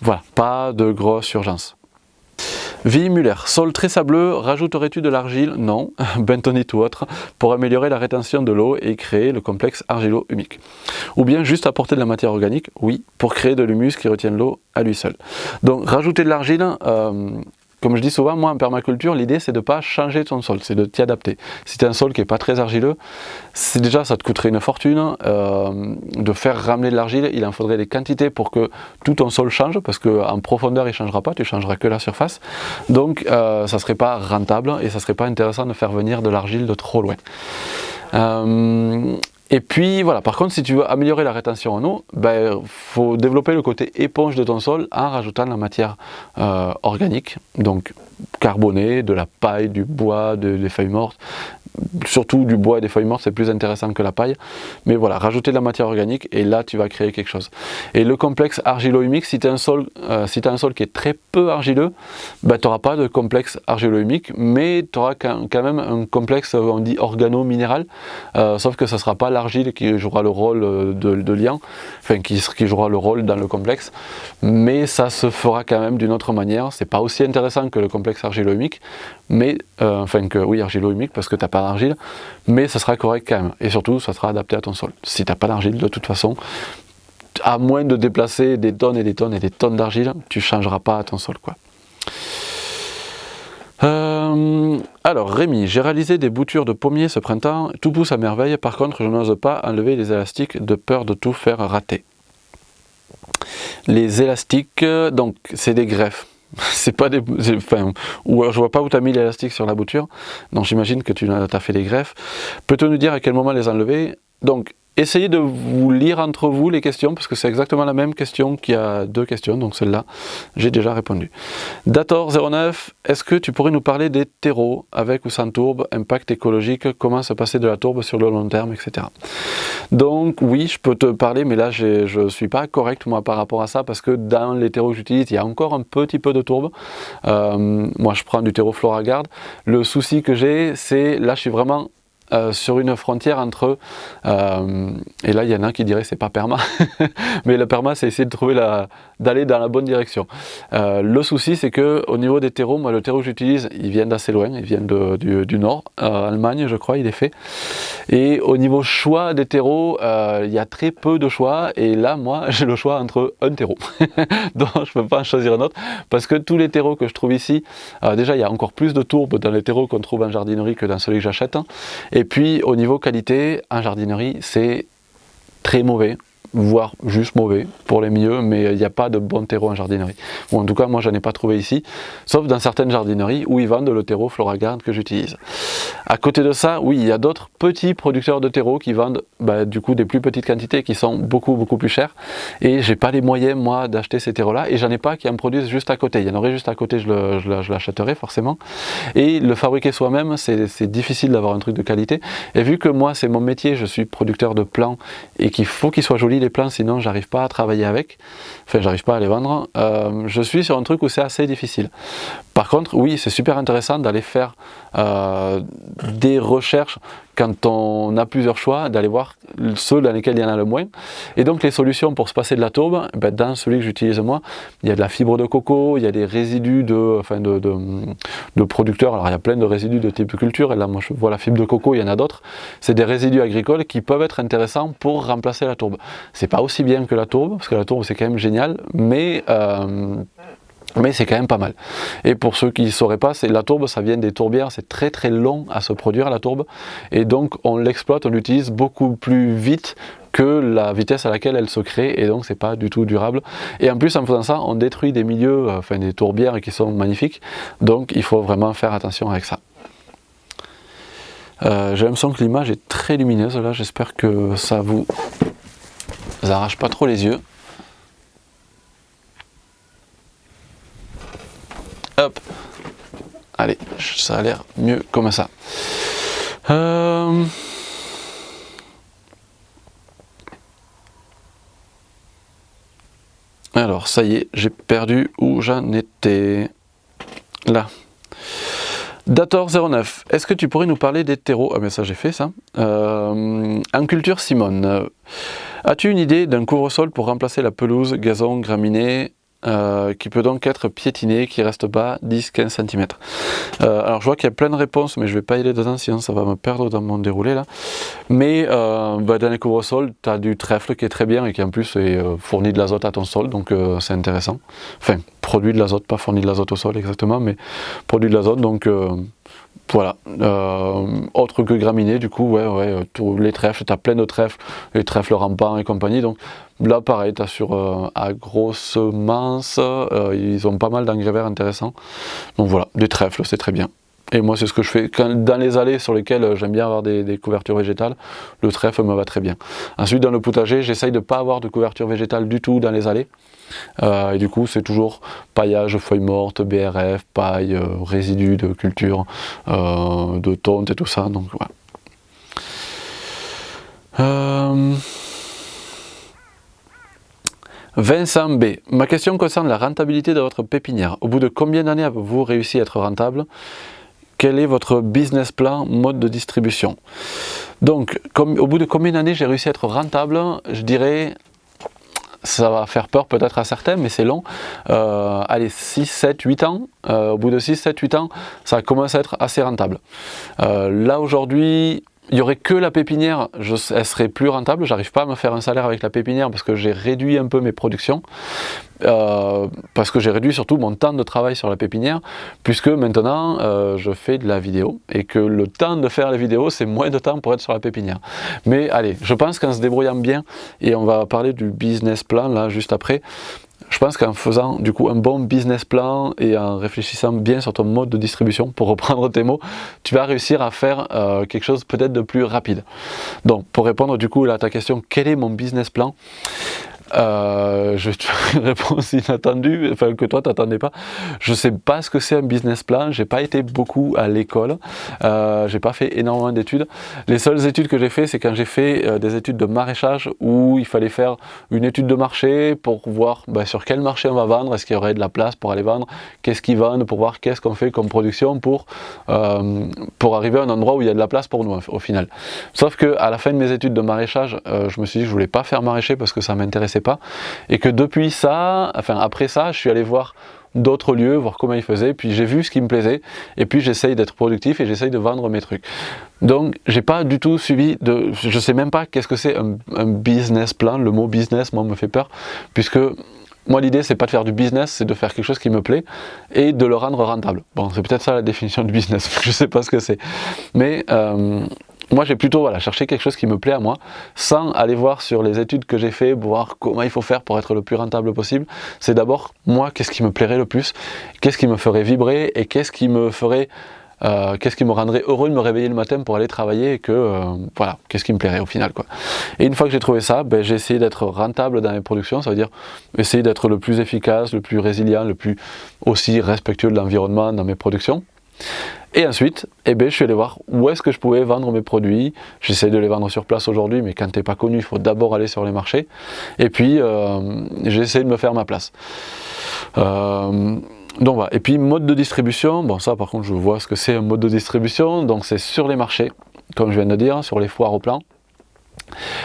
voilà, pas de grosse urgence. Vie Muller, sol très sableux, rajouterais-tu de l'argile? Non, bentonite ou autre, pour améliorer la rétention de l'eau et créer le complexe argilo-humique. Ou bien juste apporter de la matière organique? Oui, pour créer de l'humus qui retienne l'eau à lui seul. Donc rajouter de l'argile, comme je dis souvent, moi en permaculture, l'idée c'est de ne pas changer ton sol, c'est de t'y adapter. Si tu as un sol qui n'est pas très argileux, déjà ça te coûterait une fortune de faire ramener de l'argile, il en faudrait des quantités pour que tout ton sol change, parce qu'en profondeur il ne changera pas, tu changeras que la surface. Donc ça ne serait pas rentable et ça ne serait pas intéressant de faire venir de l'argile de trop loin. Et puis voilà, par contre si tu veux améliorer la rétention en eau, faut développer le côté éponge de ton sol en rajoutant de la matière organique, donc carbonée, de la paille, du bois, des feuilles mortes. Surtout du bois et des feuilles mortes, c'est plus intéressant que la paille. Mais voilà, rajouter de la matière organique et là tu vas créer quelque chose. Et le complexe argilo-humique, si tu as un sol qui est très peu argileux, tu n'auras pas de complexe argilo-humique, mais tu auras quand même un complexe, on dit organo-minéral, sauf que ce ne sera pas l'argile qui jouera le rôle de liant, enfin qui jouera le rôle dans le complexe, mais ça se fera quand même d'une autre manière. C'est pas aussi intéressant que le complexe argilo-humique, mais oui, argilo-humique parce que tu n'as pas d'argile, mais ça sera correct quand même, et surtout ça sera adapté à ton sol. Si tu n'as pas d'argile, de toute façon, à moins de déplacer des tonnes et des tonnes et des tonnes d'argile, tu ne changeras pas à ton sol, quoi. Alors Rémi, j'ai réalisé des boutures de pommiers ce printemps, tout pousse à merveille, par contre je n'ose pas enlever les élastiques de peur de tout faire rater. Les élastiques, donc c'est des greffes. C'est pas des, ou alors je vois pas où tu as mis l'élastique sur la bouture, donc j'imagine que tu as fait les greffes. Peux-tu nous dire à quel moment les enlever? Donc essayez de vous lire entre vous les questions, parce que c'est exactement la même question qu'il y a deux questions, donc celle-là, j'ai déjà répondu. Dator09, est-ce que tu pourrais nous parler des terreaux, avec ou sans tourbe, impact écologique, comment se passer de la tourbe sur le long terme, etc. Donc oui, je peux te parler, mais là je ne suis pas correct moi par rapport à ça, parce que dans les terreaux que j'utilise, il y a encore un petit peu de tourbe. Moi je prends du terreau FloraGuard. Le souci que j'ai, c'est, là je suis vraiment sur une frontière entre, et là il y en a qui diraient c'est pas perma, mais le perma c'est essayer de trouver d'aller dans la bonne direction. Le souci c'est que au niveau des terreaux, moi le terreau que j'utilise, il vient d'assez loin, il vient du nord, Allemagne je crois il est fait, et au niveau choix des terreaux, il y a très peu de choix, et là moi j'ai le choix entre un terreau, donc je peux pas en choisir un autre, parce que tous les terreaux que je trouve ici, déjà il y a encore plus de tourbe dans les terreaux qu'on trouve en jardinerie que dans celui que j'achète, et puis au niveau qualité, en jardinerie, c'est très mauvais, voire juste mauvais pour les mieux, mais il n'y a pas de bon terreau en jardinerie. Bon, en tout cas, moi, je n'en ai pas trouvé ici, sauf dans certaines jardineries où ils vendent le terreau FloraGuard que j'utilise. À côté de ça, oui, il y a d'autres petits producteurs de terreau qui vendent du coup des plus petites quantités qui sont beaucoup plus chères, et j'ai pas les moyens, moi, d'acheter ces terreaux-là, et j'en ai pas qui en produisent juste à côté. Il y en aurait juste à côté, je l'achèterais forcément, et le fabriquer soi-même, c'est difficile d'avoir un truc de qualité, et vu que moi, c'est mon métier, je suis producteur de plants, et qu'il faut qu'ils soient jolis les plants, sinon j'arrive pas à travailler avec, enfin j'arrive pas à les vendre, je suis sur un truc où c'est assez difficile. Par contre oui, c'est super intéressant d'aller faire des recherches quand on a plusieurs choix, d'aller voir ceux dans lesquels il y en a le moins. Et donc les solutions pour se passer de la tourbe, ben, dans celui que j'utilise moi, il y a de la fibre de coco, il y a des résidus de producteurs. Alors il y a plein de résidus de type culture, et là moi je vois la fibre de coco, il y en a d'autres. C'est des résidus agricoles qui peuvent être intéressants pour remplacer la tourbe. C'est pas aussi bien que la tourbe, parce que la tourbe c'est quand même génial, mais c'est quand même pas mal. Et pour ceux qui ne sauraient pas, la tourbe, ça vient des tourbières, c'est très très long à se produire la tourbe, et donc on l'exploite, on l'utilise beaucoup plus vite que la vitesse à laquelle elle se crée, et donc c'est pas du tout durable. Et en plus en faisant ça, on détruit des milieux, des tourbières qui sont magnifiques, donc il faut vraiment faire attention avec ça. J'ai l'impression que l'image est très lumineuse là, j'espère que ça vous arrache pas trop les yeux. Hop, allez, ça a l'air mieux comme ça. Alors, ça y est, j'ai perdu où j'en étais. Là. Dator09, est-ce que tu pourrais nous parler des terreaux? Ah mais ça j'ai fait ça. En culture Simone, as-tu une idée d'un couvre-sol pour remplacer la pelouse, gazon, graminées, qui peut donc être piétiné, qui reste bas 10-15 cm. Alors je vois qu'il y a plein de réponses, mais je ne vais pas y aller dedans, sinon ça va me perdre dans mon déroulé là. Mais dans les couvre-sols, tu as du trèfle qui est très bien et qui en plus fournit de l'azote à ton sol, donc c'est intéressant. Enfin, produit de l'azote, pas fournit de l'azote au sol exactement, mais produit de l'azote, donc voilà. Autre que graminées, du coup, tous les trèfles, tu as plein de trèfles, les trèfles rampants et compagnie, donc là pareil, tu as sur Agrossemences, ils ont pas mal d'engrais verts intéressants, donc voilà, des trèfles, c'est très bien. Et moi c'est ce que je fais dans les allées sur lesquelles j'aime bien avoir des couvertures végétales, le trèfle me va très bien. Ensuite dans le potager, j'essaye de ne pas avoir de couverture végétale du tout dans les allées, et du coup c'est toujours paillage, feuilles mortes, BRF, paille, résidus de culture, de tonte et tout ça, donc voilà. Vincent B. Ma question concerne la rentabilité de votre pépinière. Au bout de combien d'années avez-vous réussi à être rentable? Quel est votre business plan, mode de distribution? Donc, au bout de combien d'années j'ai réussi à être rentable? Je dirais, ça va faire peur peut-être à certains, mais c'est long. Allez, 6, 7, 8 ans. Au bout de 6, 7, 8 ans, ça commence à être assez rentable. Là aujourd'hui, il n'y aurait que la pépinière, elle serait plus rentable. J'arrive pas à me faire un salaire avec la pépinière parce que j'ai réduit un peu mes productions. Parce que j'ai réduit surtout mon temps de travail sur la pépinière, puisque maintenant je fais de la vidéo et que le temps de faire les vidéos c'est moins de temps pour être sur la pépinière. Mais allez, je pense qu'en se débrouillant bien, et on va parler du business plan là juste après, je pense qu'en faisant du coup un bon business plan et en réfléchissant bien sur ton mode de distribution, pour reprendre tes mots, tu vas réussir à faire quelque chose peut-être de plus rapide. Donc pour répondre du coup à ta question, quel est mon business plan? Je te fais une réponse inattendue, enfin que toi t'attendais pas. Je sais pas ce que c'est un business plan, j'ai pas été beaucoup à l'école, j'ai pas fait énormément d'études. Les seules études que j'ai fait, c'est quand j'ai fait des études de maraîchage où il fallait faire une étude de marché pour voir sur quel marché on va vendre, est-ce qu'il y aurait de la place pour aller vendre, qu'est-ce qu'ils vendent, pour voir qu'est-ce qu'on fait comme production pour arriver à un endroit où il y a de la place pour nous au final. Sauf que à la fin de mes études de maraîchage, je me suis dit que je voulais pas faire maraîcher parce que ça m'intéressait pas, et que depuis ça, après ça, je suis allé voir d'autres lieux, voir comment ils faisaient, puis j'ai vu ce qui me plaisait, et puis j'essaye d'être productif et j'essaye de vendre mes trucs. Donc j'ai pas du tout suivi je sais même pas qu'est-ce que c'est un business plan. Le mot business, moi, me fait peur, puisque moi l'idée c'est pas de faire du business, c'est de faire quelque chose qui me plaît et de le rendre rentable. Bon, c'est peut-être ça la définition du business, je sais pas ce que c'est, mais moi j'ai plutôt cherché quelque chose qui me plaît à moi, sans aller voir sur les études que j'ai fait, voir comment il faut faire pour être le plus rentable possible. C'est d'abord moi, qu'est-ce qui me plairait le plus, qu'est-ce qui me ferait vibrer et qu'est-ce qui me rendrait heureux de me réveiller le matin pour aller travailler, et voilà, qu'est-ce qui me plairait au final quoi. Et une fois que j'ai trouvé ça, j'ai essayé d'être rentable dans mes productions, ça veut dire essayer d'être le plus efficace, le plus résilient, le plus aussi respectueux de l'environnement dans mes productions. Et ensuite, je suis allé voir où est-ce que je pouvais vendre mes produits. J'essaie de les vendre sur place aujourd'hui, mais quand tu n'es pas connu, il faut d'abord aller sur les marchés. Et puis, j'ai essayé de me faire ma place. Donc voilà. Et puis, mode de distribution, bon ça par contre, je vois ce que c'est un mode de distribution, donc c'est sur les marchés. comme je viens de dire, sur les foires au plant.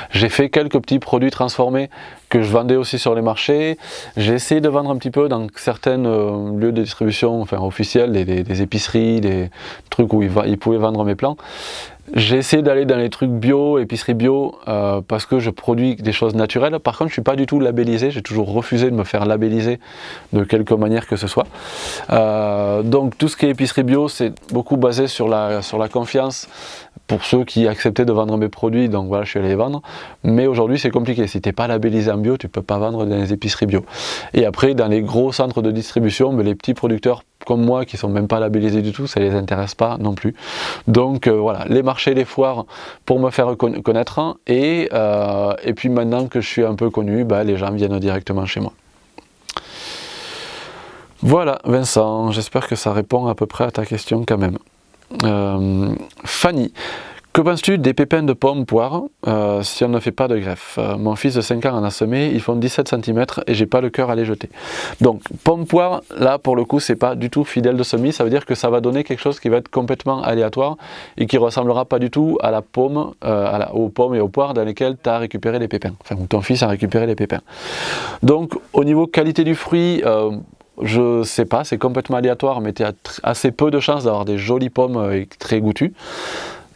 J'ai fait quelques petits produits transformés que je vendais aussi sur les marchés. J'ai essayé de vendre un petit peu dans certains lieux de distribution, enfin officiels, des épiceries, des trucs où ils pouvaient vendre mes plants. J'ai essayé d'aller dans les trucs bio, épicerie bio, parce que je produis des choses naturelles. Par contre, je ne suis pas du tout labellisé. J'ai toujours refusé de me faire labelliser de quelque manière que ce soit. Donc tout ce qui est épicerie bio, c'est beaucoup basé sur la confiance pour ceux qui acceptaient de vendre mes produits. Donc voilà, je suis allé les vendre. Mais aujourd'hui, c'est compliqué. Si tu n'es pas labellisé en bio, tu ne peux pas vendre dans les épiceries bio. Et après, dans les gros centres de distribution, les petits producteurs comme moi qui ne sont même pas labellisés du tout, ça ne les intéresse pas non plus. Donc voilà, les marchés, les foires pour me faire connaître, et puis maintenant que je suis un peu connu, les gens viennent directement chez moi. Voilà Vincent, j'espère que ça répond à peu près à ta question quand même. Fanny, que penses-tu des pépins de pommes poires si on ne fait pas de greffe? Mon fils de 5 ans en a semé, ils font 17 cm et j'ai pas le cœur à les jeter. Donc pommes poires, là pour le coup c'est pas du tout fidèle de semis, ça veut dire que ça va donner quelque chose qui va être complètement aléatoire et qui ressemblera pas du tout à la pomme, aux pommes et aux poires dans lesquelles tu as récupéré les pépins, enfin où ton fils a récupéré les pépins. Donc au niveau qualité du fruit, je sais pas, c'est complètement aléatoire, mais tu as assez peu de chances d'avoir des jolies pommes très goûtues.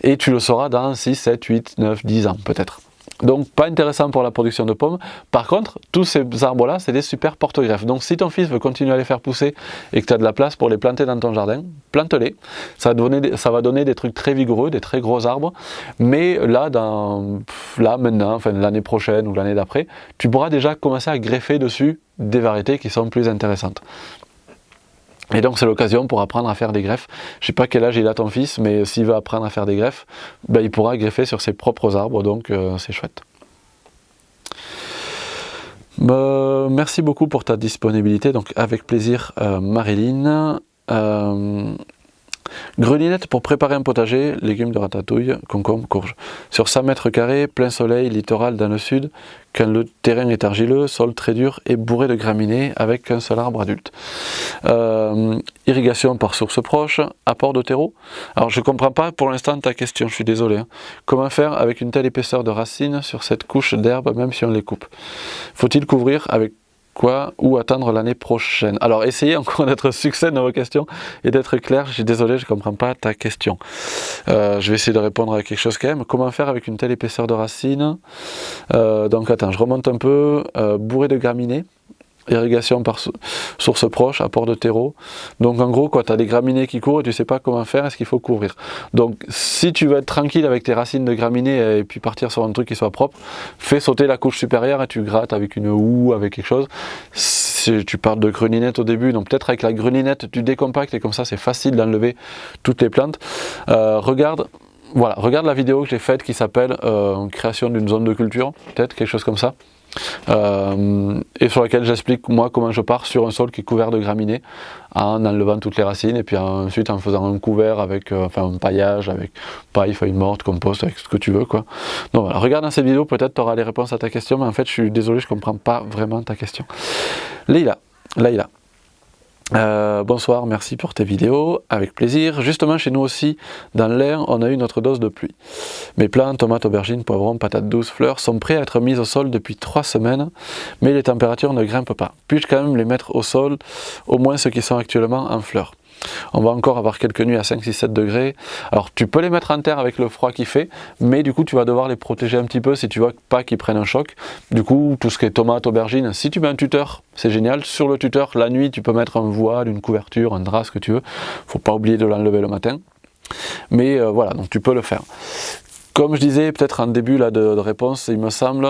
Et tu le sauras dans 6, 7, 8, 9, 10 ans peut-être. Donc pas intéressant pour la production de pommes. Par contre, tous ces arbres-là, c'est des super porte-greffes. Donc si ton fils veut continuer à les faire pousser et que tu as de la place pour les planter dans ton jardin, plante-les. Ça va donner des trucs très vigoureux, des très gros arbres. Mais là, maintenant, enfin l'année prochaine ou l'année d'après, tu pourras déjà commencer à greffer dessus des variétés qui sont plus intéressantes. Et donc c'est l'occasion pour apprendre à faire des greffes. Je ne sais pas quel âge il a ton fils, mais s'il veut apprendre à faire des greffes, il pourra greffer sur ses propres arbres, donc c'est chouette. Merci beaucoup pour ta disponibilité, donc avec plaisir Marilyn. Grelinette pour préparer un potager, légumes de ratatouille, concombre, courge. Sur 100 mètres carrés, plein soleil, littoral dans le sud, quand le terrain est argileux, sol très dur et bourré de graminées avec qu'un seul arbre adulte. Irrigation par source proche, apport de terreau. Alors je ne comprends pas pour l'instant ta question, je suis désolé. Comment faire avec une telle épaisseur de racines sur cette couche d'herbe même si on les coupe? Faut-il couvrir avec quoi ou attendre l'année prochaine? Alors essayez encore d'être succinct dans vos questions et d'être clair. Je suis désolé, je ne comprends pas ta question. Je vais essayer de répondre à quelque chose quand même. Comment faire avec une telle épaisseur de racines? Donc attends, je remonte un peu. Bourré de graminées. Irrigation par source proche, apport de terreau. Donc en gros, tu as des graminées qui courent et tu ne sais pas comment faire, est-ce qu'il faut couvrir. Donc si tu veux être tranquille avec tes racines de graminées et puis partir sur un truc qui soit propre, fais sauter la couche supérieure et tu grattes avec une houe, avec quelque chose. Si tu parles de grelinette au début, donc peut-être avec la grelinette tu décompactes et comme ça c'est facile d'enlever toutes les plantes. Regarde la vidéo que j'ai faite qui s'appelle création d'une zone de culture, peut-être quelque chose comme ça. Et sur laquelle j'explique moi comment je pars sur un sol qui est couvert de graminées en enlevant toutes les racines et puis ensuite en faisant un couvert avec un paillage avec paille, feuilles mortes, compost, avec ce que tu veux quoi. Donc voilà, regarde dans cette vidéo, peut-être tu auras les réponses à ta question, mais en fait je suis désolé, je comprends pas vraiment ta question. Laïla. Bonsoir, merci pour tes vidéos, avec plaisir. Justement chez nous aussi, dans l'air, on a eu notre dose de pluie. Mes plantes, tomates, aubergines, poivrons, patates douces, fleurs sont prêts à être mises au sol depuis 3 semaines, mais les températures ne grimpent pas. Puis-je quand même les mettre au sol, au moins ceux qui sont actuellement en fleurs? On va encore avoir quelques nuits à 5, 6, 7 degrés. Alors tu peux les mettre en terre avec le froid qu'il fait, mais du coup tu vas devoir les protéger un petit peu si tu veux pas qu'ils prennent un choc. Du coup tout ce qui est tomates, aubergines, si tu mets un tuteur, c'est génial. Sur le tuteur, la nuit tu peux mettre un voile, une couverture, un drap, ce que tu veux. Faut pas oublier de l'enlever le matin. Mais voilà, donc tu peux le faire. Comme je disais peut-être en début là, de réponse, il me semble,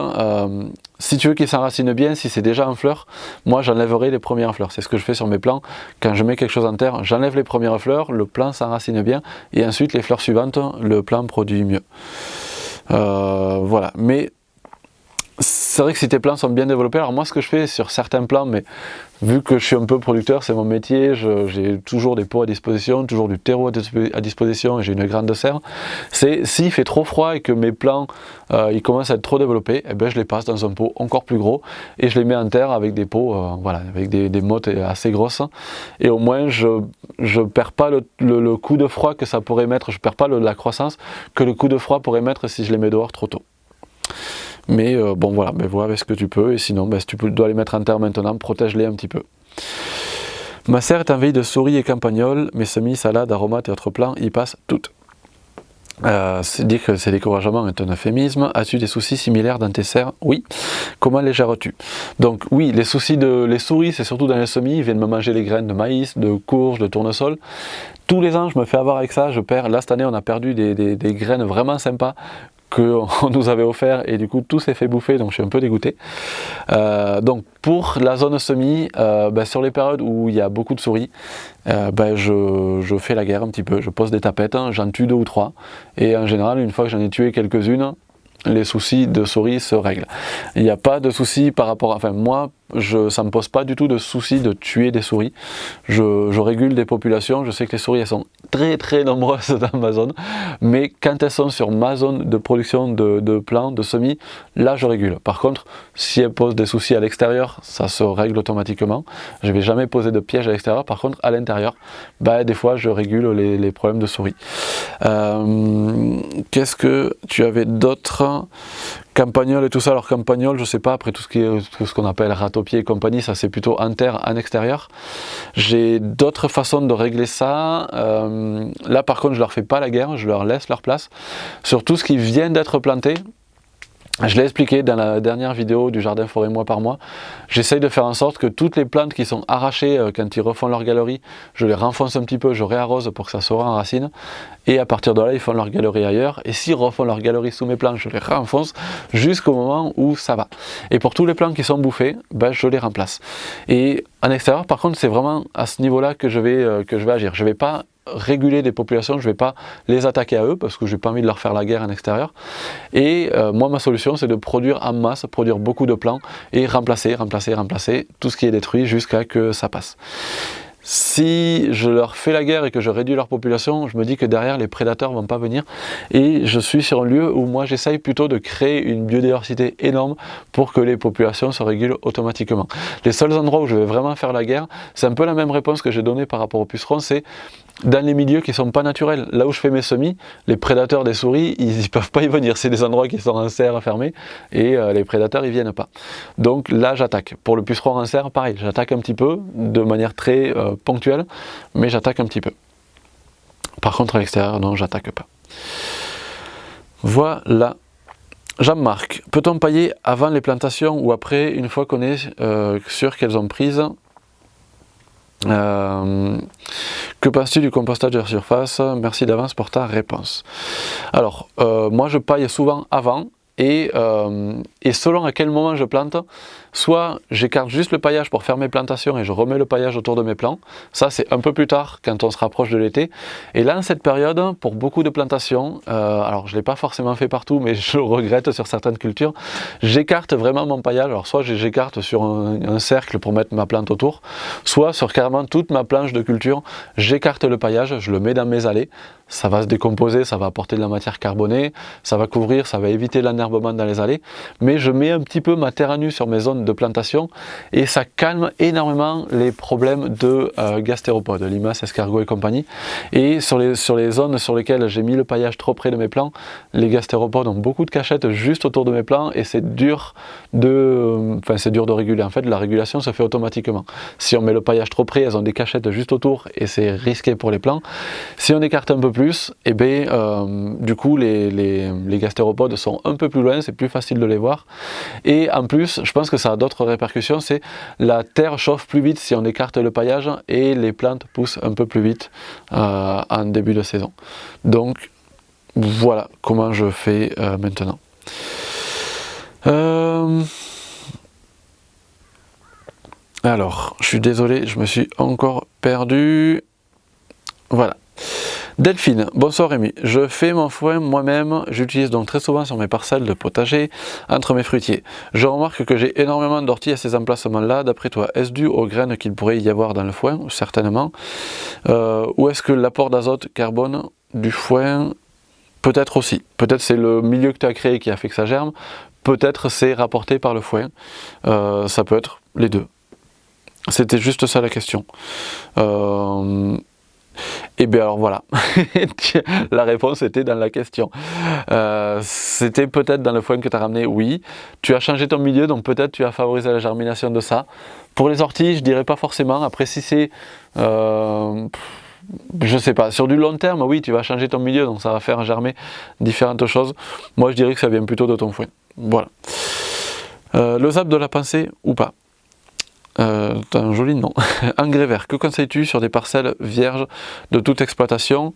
si tu veux qu'ils s'enracinent bien, si c'est déjà en fleurs, moi j'enlèverai les premières fleurs. C'est ce que je fais sur mes plants. Quand je mets quelque chose en terre, j'enlève les premières fleurs, le plant s'enracine bien, et ensuite les fleurs suivantes, le plant produit mieux. Voilà, mais c'est vrai que si tes plants sont bien développés, alors moi ce que je fais sur certains plants, mais vu que je suis un peu producteur, c'est mon métier, j'ai toujours des pots à disposition, toujours du terreau à disposition et j'ai une grande serre, c'est s'il fait trop froid et que mes plants ils commencent à être trop développés, eh ben, je les passe dans un pot encore plus gros et je les mets en terre avec des pots, voilà, avec des mottes assez grosses, et au moins je perds pas le coup de froid que ça pourrait mettre, je perds pas la croissance que le coup de froid pourrait mettre si je les mets dehors trop tôt. Mais bon voilà, vois avec ce que tu peux, et sinon si tu dois les mettre en terre maintenant, protège-les un petit peu. Ma serre est envahie de souris et campagnols, mes semis, salades, aromates et autres plants y passent toutes. Dire que c'est découragement est un euphémisme. As-tu des soucis similaires dans tes serres? Oui. Comment les gères-tu? Donc oui, les souris, c'est surtout dans les semis, ils viennent me manger les graines de maïs, de courge, de tournesol. Tous les ans, je me fais avoir avec ça, je perds. Là, cette année, on a perdu des graines vraiment sympas qu'on nous avait offert, et du coup tout s'est fait bouffer, donc je suis un peu dégoûté. Donc pour la zone semis, sur les périodes où il y a beaucoup de souris, je fais la guerre un petit peu, je pose des tapettes, hein, j'en tue 2 ou 3, et en général une fois que j'en ai tué quelques-unes, les soucis de souris se règlent. Il n'y a pas de soucis par rapport à... Enfin moi, ça ne me pose pas du tout de soucis de tuer des souris. Je régule des populations, je sais que les souris elles sont très très nombreuses dans ma zone, mais quand elles sont sur ma zone de production de plants, de semis, là je régule. Par contre, si elles posent des soucis à l'extérieur, ça se règle automatiquement. Je ne vais jamais poser de piège à l'extérieur. Par contre, à l'intérieur, des fois je régule les problèmes de souris. Qu'est-ce que tu avais d'autre? Campagnol et tout ça. Alors campagnol, je sais pas, après tout ce qu'on appelle ratopier et compagnie, ça c'est plutôt en terre, en extérieur. J'ai d'autres façons de régler ça. Là par contre je leur fais pas la guerre, je leur laisse leur place. Sur tout ce qui vient d'être planté, je l'ai expliqué dans la dernière vidéo du jardin forêt mois par mois, j'essaye de faire en sorte que toutes les plantes qui sont arrachées quand ils refont leur galerie, je les renfonce un petit peu, je réarrose pour que ça se renracine, et à partir de là ils font leur galerie ailleurs, et s'ils refont leur galerie sous mes plantes, je les renfonce jusqu'au moment où ça va. Et pour tous les plants qui sont bouffés, je les remplace. Et en extérieur par contre c'est vraiment à ce niveau là que je vais agir. Je ne vais pas réguler des populations, je ne vais pas les attaquer à eux parce que je n'ai pas envie de leur faire la guerre en extérieur. Et moi ma solution c'est de produire en masse, produire beaucoup de plants et remplacer tout ce qui est détruit jusqu'à que ça passe. Si je leur fais la guerre et que je réduis leur population, je me dis que derrière les prédateurs ne vont pas venir, et je suis sur un lieu où moi j'essaye plutôt de créer une biodiversité énorme pour que les populations se régulent automatiquement. Les seuls endroits où je vais vraiment faire la guerre, c'est un peu la même réponse que j'ai donnée par rapport aux pucerons, c'est dans les milieux qui ne sont pas naturels. Là où je fais mes semis, les prédateurs des souris, ils ne peuvent pas y venir. C'est des endroits qui sont en serre fermée et les prédateurs ils viennent pas. Donc là j'attaque. Pour le puceron en serre, pareil, j'attaque un petit peu, de manière très ponctuelle, mais j'attaque un petit peu. Par contre à l'extérieur, non, j'attaque pas. Voilà. Jean-Marc, peut-on pailler avant les plantations ou après, une fois qu'on est sûr qu'elles ont prise? Que penses-tu du compostage de la surface? Merci d'avance pour ta réponse. Alors, moi je paille souvent avant, et selon à quel moment je plante, soit j'écarte juste le paillage pour faire mes plantations et je remets le paillage autour de mes plants. Ça c'est un peu plus tard quand on se rapproche de l'été. Et là en cette période, pour beaucoup de plantations, alors je ne l'ai pas forcément fait partout, mais je le regrette sur certaines cultures, j'écarte vraiment mon paillage. Alors soit j'écarte sur un cercle pour mettre ma plante autour, soit sur carrément toute ma planche de culture, j'écarte le paillage, je le mets dans mes allées. Ça va se décomposer, ça va apporter de la matière carbonée, ça va couvrir, ça va éviter l'enherbement dans les allées, mais je mets un petit peu ma terre à nu sur mes zones de plantation et ça calme énormément les problèmes de gastéropodes, limaces, escargots et compagnie. Et sur les zones sur lesquelles j'ai mis le paillage trop près de mes plants, les gastéropodes ont beaucoup de cachettes juste autour de mes plants et c'est dur de réguler. En fait, la régulation se fait automatiquement. Si on met le paillage trop près, elles ont des cachettes juste autour et c'est risqué pour les plants. Si on écarte un peu plus, du coup les gastéropodes sont un peu plus loin, c'est plus facile de les voir. Et en plus, je pense que ça a d'autres répercussions, c'est la terre chauffe plus vite si on écarte le paillage et les plantes poussent un peu plus vite en début de saison. Donc voilà comment je fais maintenant. Alors, je suis désolé, je me suis encore perdu. Voilà. Delphine, bonsoir Rémi. Je fais mon foin moi-même, j'utilise donc très souvent sur mes parcelles de potager, entre mes fruitiers. Je remarque que j'ai énormément d'orties à ces emplacements-là. D'après toi, est-ce dû aux graines qu'il pourrait y avoir dans le foin? Certainement. Ou est-ce que l'apport d'azote, carbone du foin, peut-être aussi. Peut-être c'est le milieu que tu as créé qui a fait que ça germe. Peut-être c'est rapporté par le foin. Ça peut être les deux. C'était juste ça la question. Et bien alors voilà, la réponse était dans la question. C'était peut-être dans le foin que tu as ramené, oui. Tu as changé ton milieu, donc peut-être tu as favorisé la germination de ça. Pour les orties, je dirais pas forcément. Après, si c'est, je sais pas, sur du long terme, oui, tu vas changer ton milieu, donc ça va faire germer différentes choses. Moi, je dirais que ça vient plutôt de ton foin. Voilà. Le zap de la pensée ou pas? T'as un joli nom. Engrais vert, que conseilles-tu sur des parcelles vierges de toute exploitation?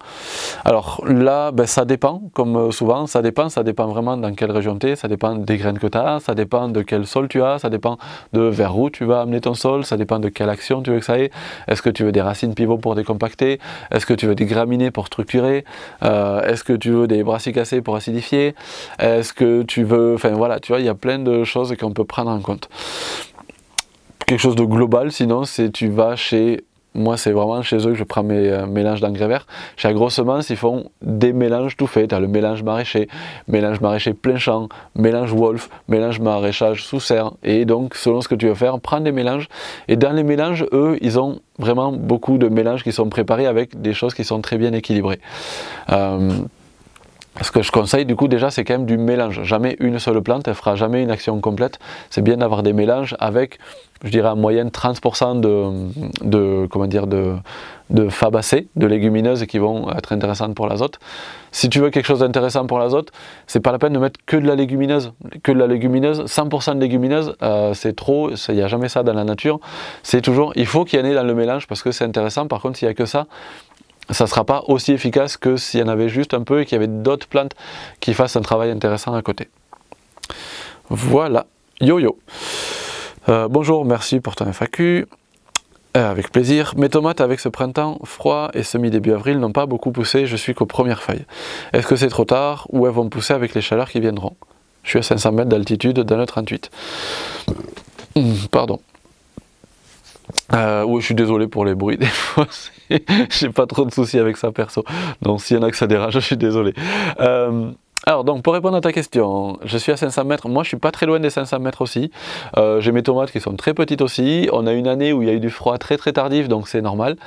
Alors là, ça dépend, comme souvent, ça dépend vraiment dans quelle région tu es, ça dépend des graines que tu as, ça dépend de quel sol tu as, ça dépend de vers où tu vas amener ton sol, ça dépend de quelle action tu veux que ça ait. Est-ce que tu veux des racines pivots pour décompacter? Est-ce que tu veux des graminées pour structurer? Est-ce que tu veux des brassicacées pour acidifier? Est-ce que tu veux... Enfin voilà, tu vois, il y a plein de choses qu'on peut prendre en compte. Quelque chose de global, sinon c'est tu vas chez, moi c'est vraiment chez eux que je prends mes mélanges d'engrais verts. Chez Agrosemence ils font des mélanges tout faits, tu as le mélange maraîcher plein champ, mélange Wolf, mélange maraîchage sous serre, et donc selon ce que tu veux faire, prends des mélanges, et dans les mélanges, eux, ils ont vraiment beaucoup de mélanges qui sont préparés avec des choses qui sont très bien équilibrées. Ce que je conseille du coup déjà, c'est quand même du mélange. Jamais une seule plante, elle fera jamais une action complète. C'est bien d'avoir des mélanges avec, je dirais en moyenne 30% de fabacées, de légumineuses qui vont être intéressantes pour l'azote. Si tu veux quelque chose d'intéressant pour l'azote, c'est pas la peine de mettre que de la légumineuse. Que de la légumineuse, 100% de légumineuse, c'est trop, il n'y a jamais ça dans la nature. C'est toujours, il faut qu'il y en ait dans le mélange parce que c'est intéressant. Par contre, s'il n'y a que ça ne sera pas aussi efficace que s'il y en avait juste un peu et qu'il y avait d'autres plantes qui fassent un travail intéressant à côté. Voilà, yo-yo. Bonjour, merci pour ton FAQ. Avec plaisir. Mes tomates avec ce printemps froid et semi-début avril n'ont pas beaucoup poussé, je suis qu'aux premières feuilles. Est-ce que c'est trop tard ou elles vont pousser avec les chaleurs qui viendront? Je suis à 500 mètres d'altitude dans le 38. Pardon. Oui, je suis désolé pour les bruits, des fois, j'ai pas trop de soucis avec ça perso, donc s'il y en a que ça dérange, je suis désolé. Alors donc pour répondre à ta question, je suis à 500 mètres, moi je suis pas très loin des 500 mètres aussi, j'ai mes tomates qui sont très petites aussi, on a une année où il y a eu du froid très tardif, donc c'est normal.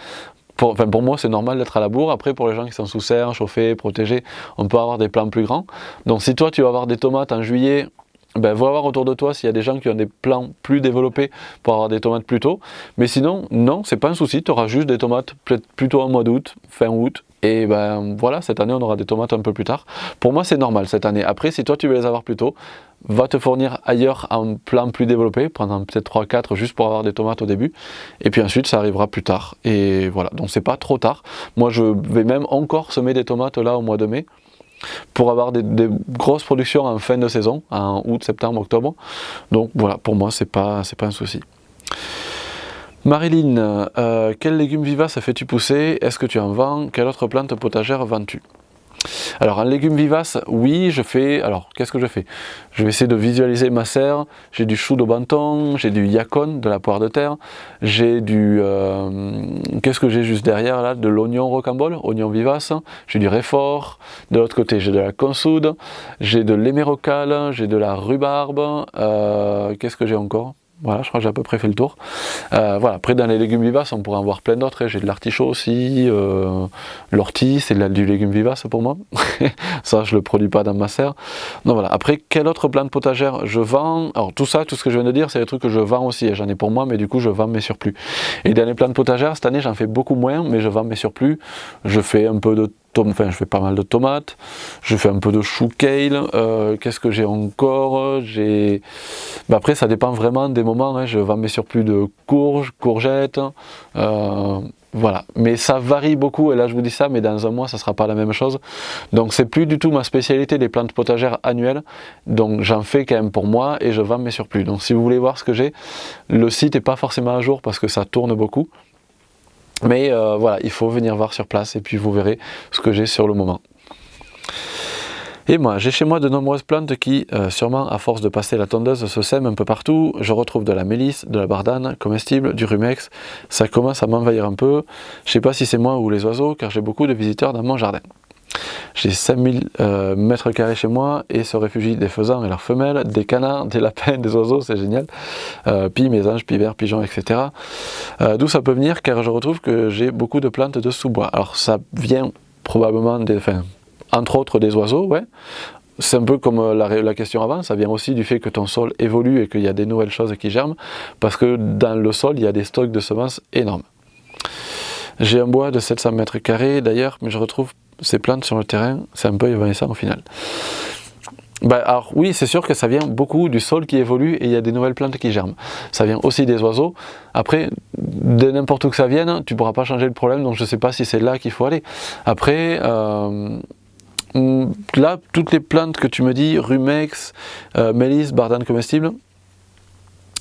Pour moi c'est normal d'être à la bourre. Après pour les gens qui sont sous serre, chauffés, protégés, on peut avoir des plants plus grands. Donc si toi tu vas avoir des tomates en juillet, va voir autour de toi s'il y a des gens qui ont des plants plus développés pour avoir des tomates plus tôt. Mais sinon, non, c'est pas un souci, tu auras juste des tomates plutôt en mois d'août, fin août. Et voilà, cette année on aura des tomates un peu plus tard. Pour moi c'est normal cette année. Après si toi tu veux les avoir plus tôt, va te fournir ailleurs un plan plus développé, pendant peut-être 3-4 juste pour avoir des tomates au début. Et puis ensuite ça arrivera plus tard. Et voilà, donc c'est pas trop tard. Moi je vais même encore semer des tomates là au mois de mai, pour avoir des grosses productions en fin de saison, en août, septembre, octobre. Donc voilà, pour moi c'est pas un souci. Marilyn, quels légumes vivaces fais-tu pousser? Est-ce que tu en vends? Quelle autre plante potagère vends-tu? Alors en légumes vivaces, oui, je fais... Alors qu'est-ce que je fais? Je vais essayer de visualiser ma serre. J'ai du chou de banton, j'ai du yacon, de la poire de terre, j'ai du... qu'est-ce que j'ai juste derrière là? De l'oignon rocambole, oignon vivace, j'ai du réfort, de l'autre côté j'ai de la consoude, j'ai de l'émérocale, j'ai de la rhubarbe, qu'est-ce que j'ai encore? Voilà, je crois que j'ai à peu près fait le tour. Voilà. Après, dans les légumes vivaces, on pourrait en voir plein d'autres. J'ai de l'artichaut aussi, l'ortie, c'est du légume vivace pour moi. Ça, je ne le produis pas dans ma serre. Donc voilà. Après, quelle autre plante potagère je vends? Alors tout ça, tout ce que je viens de dire, c'est des trucs que je vends aussi. J'en ai pour moi, mais du coup, je vends mes surplus. Et dans les plantes potagères, cette année, j'en fais beaucoup moins, mais je vends mes surplus. Je fais un peu de je fais pas mal de tomates, je fais un peu de chou kale, qu'est-ce que j'ai encore? Après ça dépend vraiment des moments, hein. Je vends mes surplus de courges, courgettes, voilà. Mais ça varie beaucoup, et là je vous dis ça, mais dans un mois ça sera pas la même chose. Donc c'est plus du tout ma spécialité des plantes potagères annuelles, donc j'en fais quand même pour moi et je vends mes surplus. Donc si vous voulez voir ce que j'ai, le site n'est pas forcément à jour parce que ça tourne beaucoup. Mais voilà, il faut venir voir sur place et puis vous verrez ce que j'ai sur le moment. Et moi, j'ai chez moi de nombreuses plantes qui, sûrement à force de passer la tondeuse, se sèment un peu partout. Je retrouve de la mélisse, de la bardane comestible, du rumex. Ça commence à m'envahir un peu. Je ne sais pas si c'est moi ou les oiseaux, car j'ai beaucoup de visiteurs dans mon jardin. J'ai 5000 mètres carrés chez moi et se réfugient des faisans et leurs femelles, des canards, des lapins, des oiseaux, c'est génial. Puis mésanges, pivers, pigeons, etc. D'où ça peut venir, car je retrouve que j'ai beaucoup de plantes de sous-bois. Alors ça vient probablement entre autres des oiseaux, ouais. C'est un peu comme la question avant, ça vient aussi du fait que ton sol évolue et qu'il y a des nouvelles choses qui germent, parce que dans le sol, il y a des stocks de semences énormes. J'ai un bois de 700 mètres carrés d'ailleurs, mais je retrouve ces plantes sur le terrain, c'est un peu évanescent au final. Alors oui, c'est sûr que ça vient beaucoup du sol qui évolue et il y a des nouvelles plantes qui germent. Ça vient aussi des oiseaux. Après, de n'importe où que ça vienne, tu ne pourras pas changer le problème, donc je ne sais pas si c'est là qu'il faut aller. Après... là, toutes les plantes que tu me dis, rumex, mélisse, bardane comestible,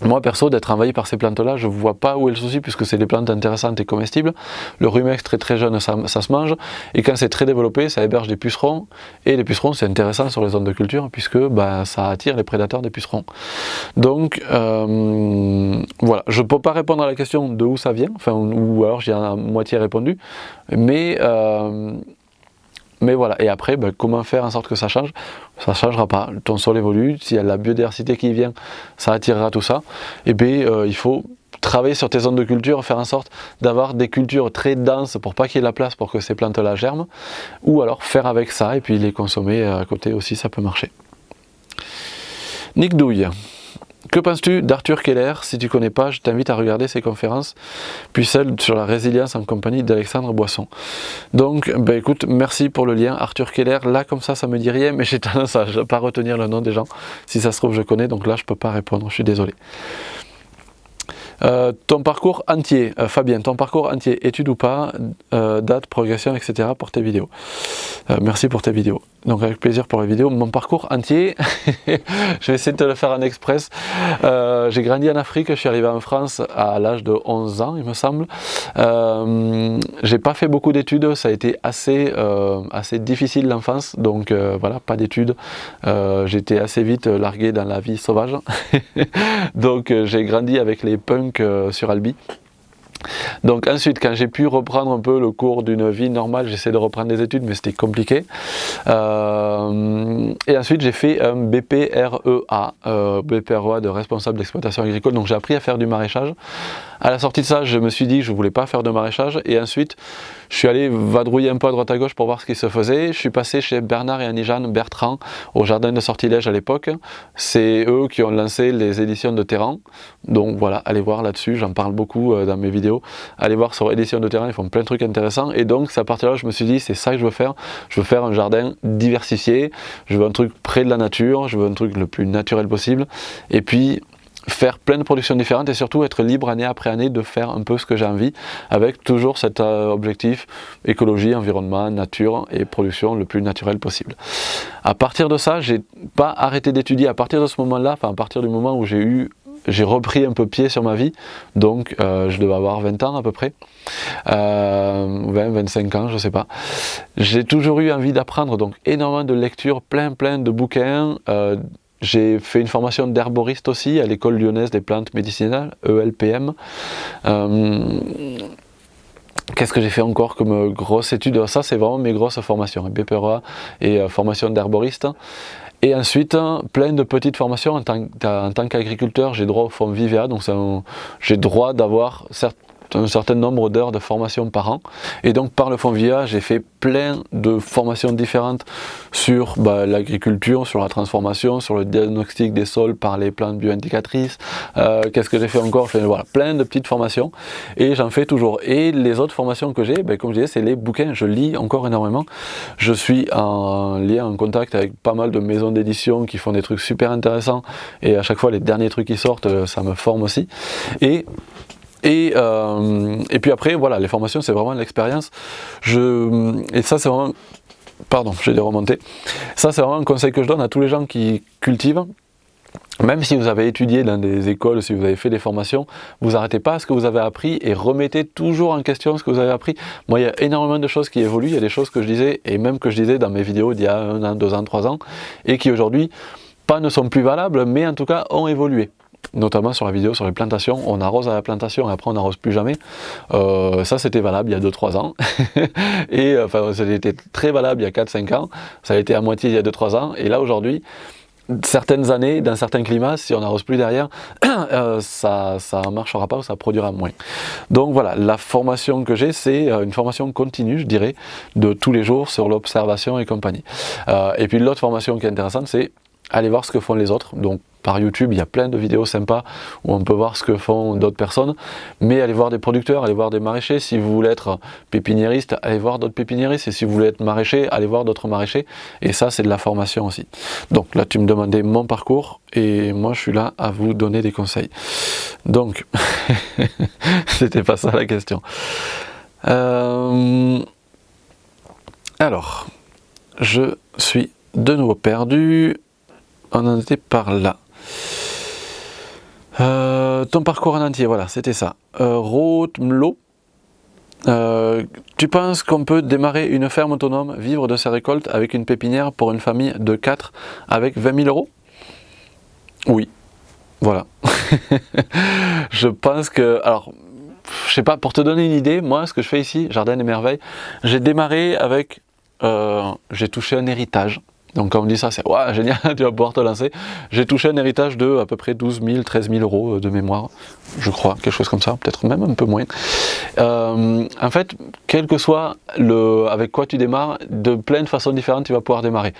moi perso, d'être envahi par ces plantes-là, je ne vois pas où est le souci puisque c'est des plantes intéressantes et comestibles. Le rumex très très jeune, ça se mange, et quand c'est très développé, ça héberge des pucerons, et les pucerons c'est intéressant sur les zones de culture puisque ça attire les prédateurs des pucerons. Donc voilà, je ne peux pas répondre à la question de où ça vient, ou alors j'ai à moitié répondu, mais voilà, et après, comment faire en sorte que ça change? Ça ne changera pas. Ton sol évolue, s'il y a la biodiversité qui vient, ça attirera tout ça. Et bien, il faut travailler sur tes zones de culture, faire en sorte d'avoir des cultures très denses pour pas qu'il y ait la place pour que ces plantes-là germent, ou alors faire avec ça et puis les consommer à côté aussi, ça peut marcher. Nick Douille. Que penses-tu d'Arthur Keller? Si tu ne connais pas, je t'invite à regarder ses conférences, puis celle sur la résilience en compagnie d'Alexandre Boisson. Donc, écoute, merci pour le lien. Arthur Keller, là comme ça me dit rien, mais j'ai tendance à ne pas retenir le nom des gens. Si ça se trouve, je connais, donc là je ne peux pas répondre, je suis désolé. Ton parcours entier, Fabien, ton parcours entier, études ou pas, date, progression, etc. pour tes vidéos. Merci pour tes vidéos. Donc avec plaisir pour les vidéos. Mon parcours entier, je vais essayer de te le faire en express. J'ai grandi en Afrique, je suis arrivé en France à l'âge de 11 ans, il me semble. J'ai pas fait beaucoup d'études, ça a été assez difficile l'enfance, donc voilà, pas d'études. J'étais assez vite largué dans la vie sauvage. Donc j'ai grandi avec les punks sur Albi. Donc ensuite, quand j'ai pu reprendre un peu le cours d'une vie normale, j'essaie de reprendre des études, mais c'était compliqué. Et ensuite, j'ai fait un BPREA, BPREA de responsable d'exploitation agricole. Donc j'ai appris à faire du maraîchage. À la sortie de ça, je me suis dit que je ne voulais pas faire de maraîchage. Et ensuite, je suis allé vadrouiller un peu à droite à gauche pour voir ce qui se faisait. Je suis passé chez Bernard et Annie-Jeanne Bertrand au jardin de sortilège à l'époque. C'est eux qui ont lancé les éditions de Terran. Donc voilà, allez voir là-dessus, j'en parle beaucoup dans mes vidéos. Allez voir sur édition de Terran, ils font plein de trucs intéressants. Et donc c'est à partir de là que je me suis dit, c'est ça que je veux faire. Je veux faire un jardin diversifié. Je veux un truc près de la nature. Je veux un truc le plus naturel possible. Et puis faire plein de productions différentes et surtout être libre année après année de faire un peu ce que j'ai envie avec toujours cet objectif écologie, environnement, nature et production le plus naturel possible. À partir de ça, j'ai pas arrêté d'étudier. À partir de ce moment-là, à partir du moment où j'ai repris un peu pied sur ma vie, donc je devais avoir 20 ans à peu près, 20-25 ans, je sais pas. J'ai toujours eu envie d'apprendre, donc énormément de lectures, plein de bouquins. J'ai fait une formation d'herboriste aussi à l'école lyonnaise des plantes médicinales, ELPM. Qu'est-ce que j'ai fait encore comme grosse étude? Ça, c'est vraiment mes grosses formations, BPREA et formation d'herboriste. Et ensuite, plein de petites formations en tant qu'agriculteur. J'ai droit au fonds Vivea, donc j'ai droit d'avoir un certain nombre d'heures de formation par an. Et donc par le fonds Vivea, j'ai fait plein de formations différentes sur l'agriculture, sur la transformation, sur le diagnostic des sols par les plantes bioindicatrices. Qu'est-ce que j'ai fait encore? Voilà, plein de petites formations et j'en fais toujours. Et les autres formations que j'ai, comme je disais, c'est les bouquins. Je lis encore énormément. Je suis en lien, en contact avec pas mal de maisons d'édition qui font des trucs super intéressants et à chaque fois les derniers trucs qui sortent, ça me forme aussi. Et puis après, voilà, les formations, c'est vraiment l'expérience. Et ça, c'est vraiment... Pardon, j'ai dû remonter. Ça, c'est vraiment un conseil que je donne à tous les gens qui cultivent. Même si vous avez étudié dans des écoles, si vous avez fait des formations, vous n'arrêtez pas à ce que vous avez appris et remettez toujours en question ce que vous avez appris. Moi, il y a énormément de choses qui évoluent, il y a des choses que je disais, et même que je disais dans mes vidéos d'il y a 1 an, 2 ans, 3 ans, et qui aujourd'hui, pas ne sont plus valables, mais en tout cas ont évolué. Notamment sur la vidéo sur les plantations, on arrose à la plantation et après on n'arrose plus jamais. Ça c'était valable il y a 2-3 ans. Et enfin ça a été très valable il y a 4-5 ans, ça a été à moitié il y a 2-3 ans, et là aujourd'hui, certaines années, dans certains climats, si on n'arrose plus derrière, ça ne marchera pas ou ça produira moins. Donc voilà, la formation que j'ai, c'est une formation continue, je dirais, de tous les jours sur l'observation et compagnie. Et puis l'autre formation qui est intéressante, c'est aller voir ce que font les autres. Donc par YouTube, il y a plein de vidéos sympas où on peut voir ce que font d'autres personnes, mais allez voir des producteurs, allez voir des maraîchers. Si vous voulez être pépiniériste, allez voir d'autres pépiniéristes, et si vous voulez être maraîcher, allez voir d'autres maraîchers, et ça c'est de la formation aussi. Donc là tu me demandais mon parcours, et moi je suis là à vous donner des conseils. Donc, c'était pas ça la question. Alors, je suis de nouveau perdu. On en était par là. Ton parcours en entier, voilà, c'était ça. Rothmlo, tu penses qu'on peut démarrer une ferme autonome, vivre de ses récoltes avec une pépinière pour une famille de 4 avec 20 000 €? Oui, voilà. Je pense que, alors, je sais pas, pour te donner une idée, moi ce que je fais ici, Jardin des Merveilles, j'ai démarré avec, j'ai touché un héritage. Donc quand on me dit ça, c'est ouais, génial, tu vas pouvoir te lancer. J'ai touché un héritage de à peu près 12 000, 13 000 € de mémoire, je crois, quelque chose comme ça, peut-être même un peu moins. En fait, quel que soit avec quoi tu démarres, de plein de façons différentes, tu vas pouvoir démarrer.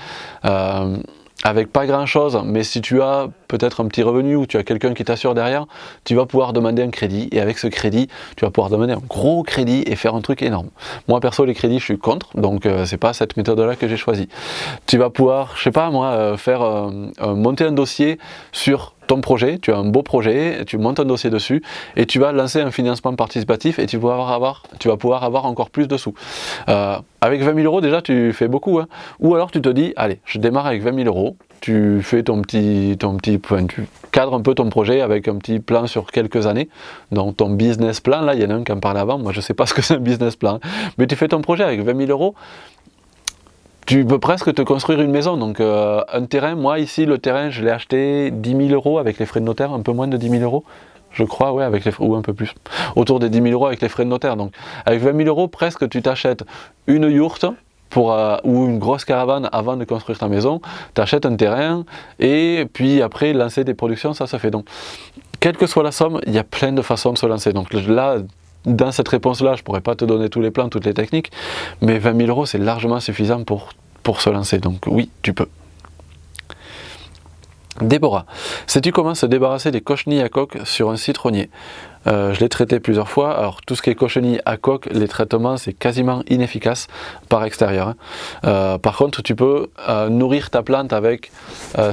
Avec pas grand chose, mais si tu as peut-être un petit revenu ou tu as quelqu'un qui t'assure derrière, tu vas pouvoir demander un crédit, et avec ce crédit, tu vas pouvoir demander un gros crédit et faire un truc énorme. Moi perso, les crédits, je suis contre, donc c'est pas cette méthode-là que j'ai choisie. Tu vas pouvoir, je sais pas moi, monter un dossier sur ton projet, tu as un beau projet, tu montes un dossier dessus et tu vas lancer un financement participatif et tu vas pouvoir avoir encore plus de sous. Avec 20 000 € déjà tu fais beaucoup, hein. Ou alors tu te dis, allez, je démarre avec 20 000 €, tu fais ton petit plan, tu cadres un peu ton projet avec un petit plan sur quelques années, donc ton business plan, là il y en a un qui en parlait avant, moi je sais pas ce que c'est un business plan, mais tu fais ton projet avec 20 000 €, tu peux presque te construire une maison. Donc un terrain, moi ici le terrain je l'ai acheté 10 000 € avec les frais de notaire, un peu moins de 10 000 €, je crois, ouais, avec les frais, ou un peu plus, autour des 10 000 € avec les frais de notaire. Donc avec 20 000 € presque tu t'achètes une yourte ou une grosse caravane avant de construire ta maison, tu achètes un terrain et puis après lancer des productions, ça se fait. Donc quelle que soit la somme, il y a plein de façons de se lancer. Donc là, dans cette réponse-là, je ne pourrais pas te donner tous les plans, toutes les techniques, mais 20 000 € c'est largement suffisant pour se lancer. Donc oui, tu peux. Déborah, sais-tu comment se débarrasser des cochenilles à coque sur un citronnier? Je l'ai traité plusieurs fois. Alors tout ce qui est cochenille à coque, les traitements c'est quasiment inefficace par extérieur, hein. Par contre tu peux nourrir ta plante avec,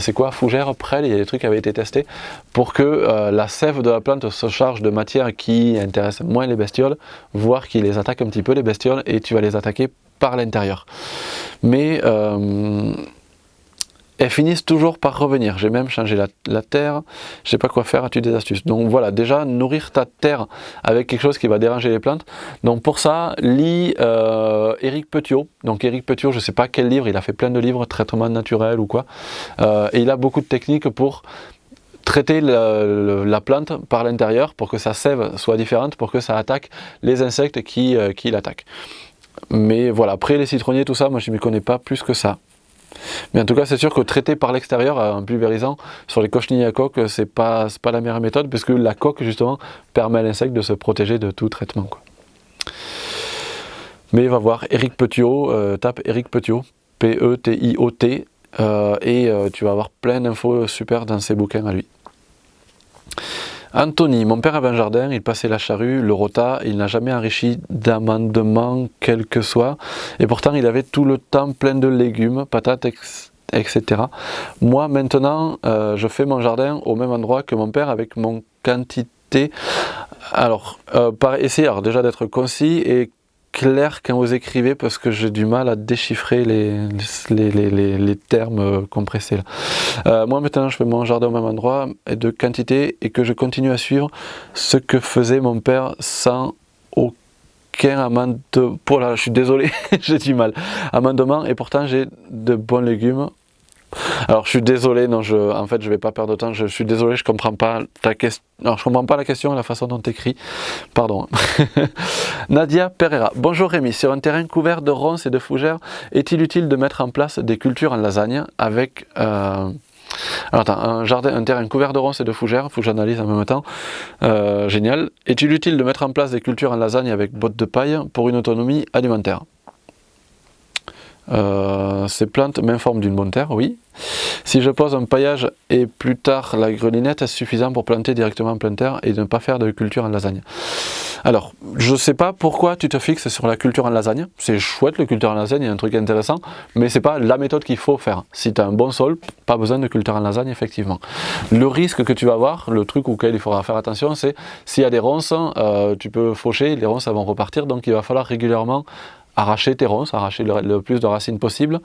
c'est quoi, fougère, prêle, il y a des trucs qui avaient été testés pour que la sève de la plante se charge de matière qui intéresse moins les bestioles, voire qui les attaque un petit peu les bestioles, et tu vas les attaquer par l'intérieur. Mais elles finissent toujours par revenir. J'ai même changé la terre, je sais pas quoi faire, as-tu des astuces? Donc voilà, déjà nourrir ta terre avec quelque chose qui va déranger les plantes. Donc pour ça, lis Éric Petiot. Donc Éric Petiot, je sais pas quel livre, il a fait plein de livres, traitement naturel ou quoi. Et il a beaucoup de techniques pour traiter la plante par l'intérieur pour que sa sève soit différente, pour que ça attaque les insectes qui l'attaquent. Mais voilà, après les citronniers, tout ça, moi je ne m'y connais pas plus que ça. Mais en tout cas, c'est sûr que traiter par l'extérieur en pulvérisant sur les cochenilles à coque, c'est pas la meilleure méthode, puisque la coque justement permet à l'insecte de se protéger de tout traitement, quoi. Mais va voir Éric Petiot, tape Éric Petiot, P-E-T-I-O-T, et tu vas avoir plein d'infos super dans ses bouquins à lui. Anthony, mon père avait un jardin, il passait la charrue, le rota, il n'a jamais enrichi d'amendements quel que soit, et pourtant il avait tout le temps plein de légumes, patates, etc. Moi maintenant, je fais mon jardin au même endroit que mon père avec mon quantité. Alors, essayer déjà d'être concis et clair quand vous écrivez parce que j'ai du mal à déchiffrer les termes compressés là. Moi maintenant je fais mon jardin au même endroit et de quantité et que je continue à suivre ce que faisait mon père sans aucun amendement. Oh là, je suis désolé, j'ai du mal. Amendement et pourtant j'ai de bons légumes. Alors je suis désolé, non, en fait je vais pas perdre de temps, je suis désolé, je comprends pas ta question. Alors je comprends pas la question et la façon dont tu écris, pardon. Nadia Pereira, bonjour Rémi, sur un terrain couvert de ronces et de fougères, est-il utile de mettre en place des cultures en lasagne avec... Alors attends, un terrain couvert de ronces et de fougères, il faut que j'analyse en même temps, génial. Est-il utile de mettre en place des cultures en lasagne avec bottes de paille pour une autonomie alimentaire? Ces plantes m'informent d'une bonne terre, oui. Si je pose un paillage et plus tard la grelinette, est-ce suffisant pour planter directement en pleine terre et ne pas faire de culture en lasagne? Alors, je ne sais pas pourquoi tu te fixes sur la culture en lasagne. C'est chouette le culture en lasagne, il y a un truc intéressant, mais c'est pas la méthode qu'il faut faire. Si tu as un bon sol, pas besoin de culture en lasagne, effectivement. Le risque que tu vas avoir, le truc auquel il faudra faire attention, c'est s'il y a des ronces, tu peux faucher, les ronces elles vont repartir, donc il va falloir régulièrement arracher tes ronces, arracher le plus de racines possible.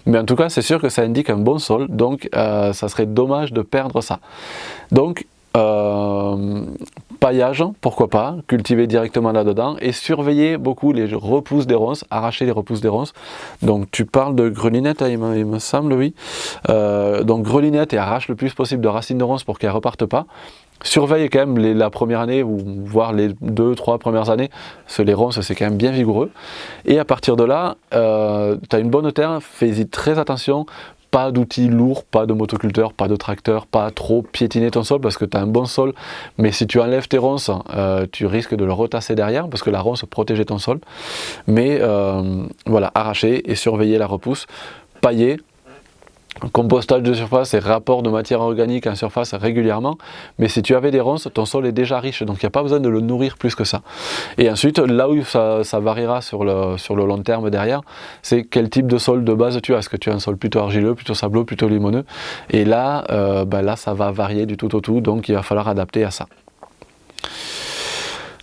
Mais en tout cas, c'est sûr que ça indique un bon sol, donc ça serait dommage de perdre ça. Donc, paillage, pourquoi pas, cultiver directement là-dedans et surveiller beaucoup les repousses des ronces, arracher les repousses des ronces. Donc tu parles de grelinette, il me semble, oui. Donc grelinette et arrache le plus possible de racines de ronces pour qu'elles ne repartent pas. Surveille quand même la première année, ou voire les 2-3 premières années, parce que les ronces c'est quand même bien vigoureux. Et à partir de là, tu as une bonne terre, fais-y très attention. Pas d'outils lourds, pas de motoculteur, pas de tracteur, pas trop piétiner ton sol parce que tu as un bon sol. Mais si tu enlèves tes ronces, tu risques de le retasser derrière parce que la ronce protégeait ton sol. Mais voilà, arracher et surveiller la repousse. Pailler. Compostage de surface et rapport de matière organique en surface régulièrement, mais si tu avais des ronces, ton sol est déjà riche, donc il n'y a pas besoin de le nourrir plus que ça. Et ensuite, là où ça variera sur le long terme derrière, c'est quel type de sol de base tu as. Est-ce que tu as un sol plutôt argileux, plutôt sableux, plutôt limoneux? Et là, là ça va varier du tout au tout, donc il va falloir adapter à ça.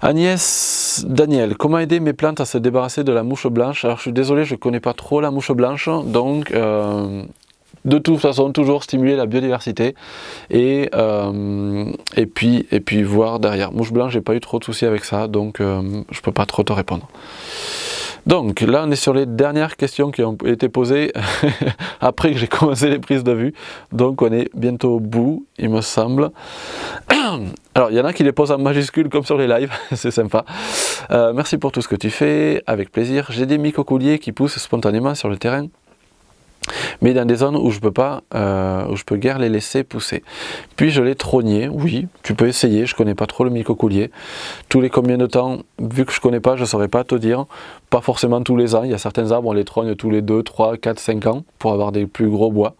Agnès Daniel, comment aider mes plantes à se débarrasser de la mouche blanche? Alors je suis désolé, je ne connais pas trop la mouche blanche, donc... de toute façon, toujours stimuler la biodiversité et puis voir derrière. Mouche blanche, j'ai pas eu trop de soucis avec ça, donc je peux pas trop te répondre. Donc là, on est sur les dernières questions qui ont été posées après que j'ai commencé les prises de vue. Donc on est bientôt au bout, il me semble. Alors, il y en a qui les posent en majuscule comme sur les lives, c'est sympa. Merci pour tout ce que tu fais, avec plaisir. J'ai des mycocouliers qui poussent spontanément sur le terrain, mais dans des zones où je peux guère les laisser pousser. Puis je les trognais, oui, tu peux essayer, je connais pas trop le mycocoulier. Tous les combien de temps, vu que je connais pas, je saurais pas te dire. Pas forcément tous les ans, il y a certains arbres, on les trogne tous les 2, 3, 4, 5 ans pour avoir des plus gros bois.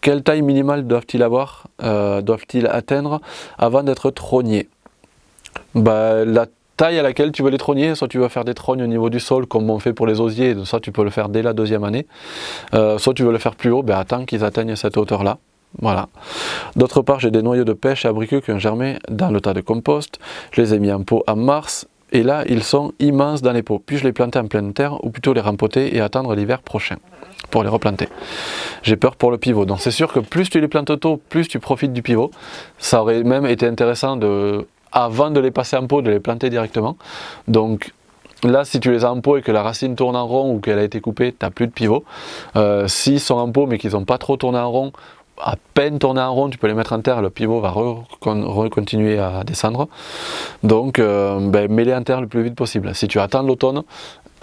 Quelle taille minimale doivent-ils avoir, doivent-ils atteindre avant d'être trognés? La taille à laquelle tu veux les trogner, soit tu vas faire des trognes au niveau du sol comme on fait pour les osiers, soit tu peux le faire dès la deuxième année, soit tu veux le faire plus haut, attends qu'ils atteignent cette hauteur là. Voilà. D'autre part, j'ai des noyaux de pêche et abricots qui ont germé dans le tas de compost, je les ai mis en pot en mars et là ils sont immenses dans les pots. Puis je les planter en pleine terre ou plutôt les rempoter et attendre l'hiver prochain pour les replanter. J'ai peur pour le pivot, donc c'est sûr que plus tu les plantes tôt, plus tu profites du pivot. Ça aurait même été intéressant avant de les passer en pot, de les planter directement. Donc là, si tu les as en pot et que la racine tourne en rond ou qu'elle a été coupée, tu n'as plus de pivot. S'ils sont en pot mais qu'ils n'ont pas trop tourné en rond, à peine tourné en rond, tu peux les mettre en terre, le pivot va continuer à descendre. Donc mets-les en terre le plus vite possible. Si tu attends l'automne,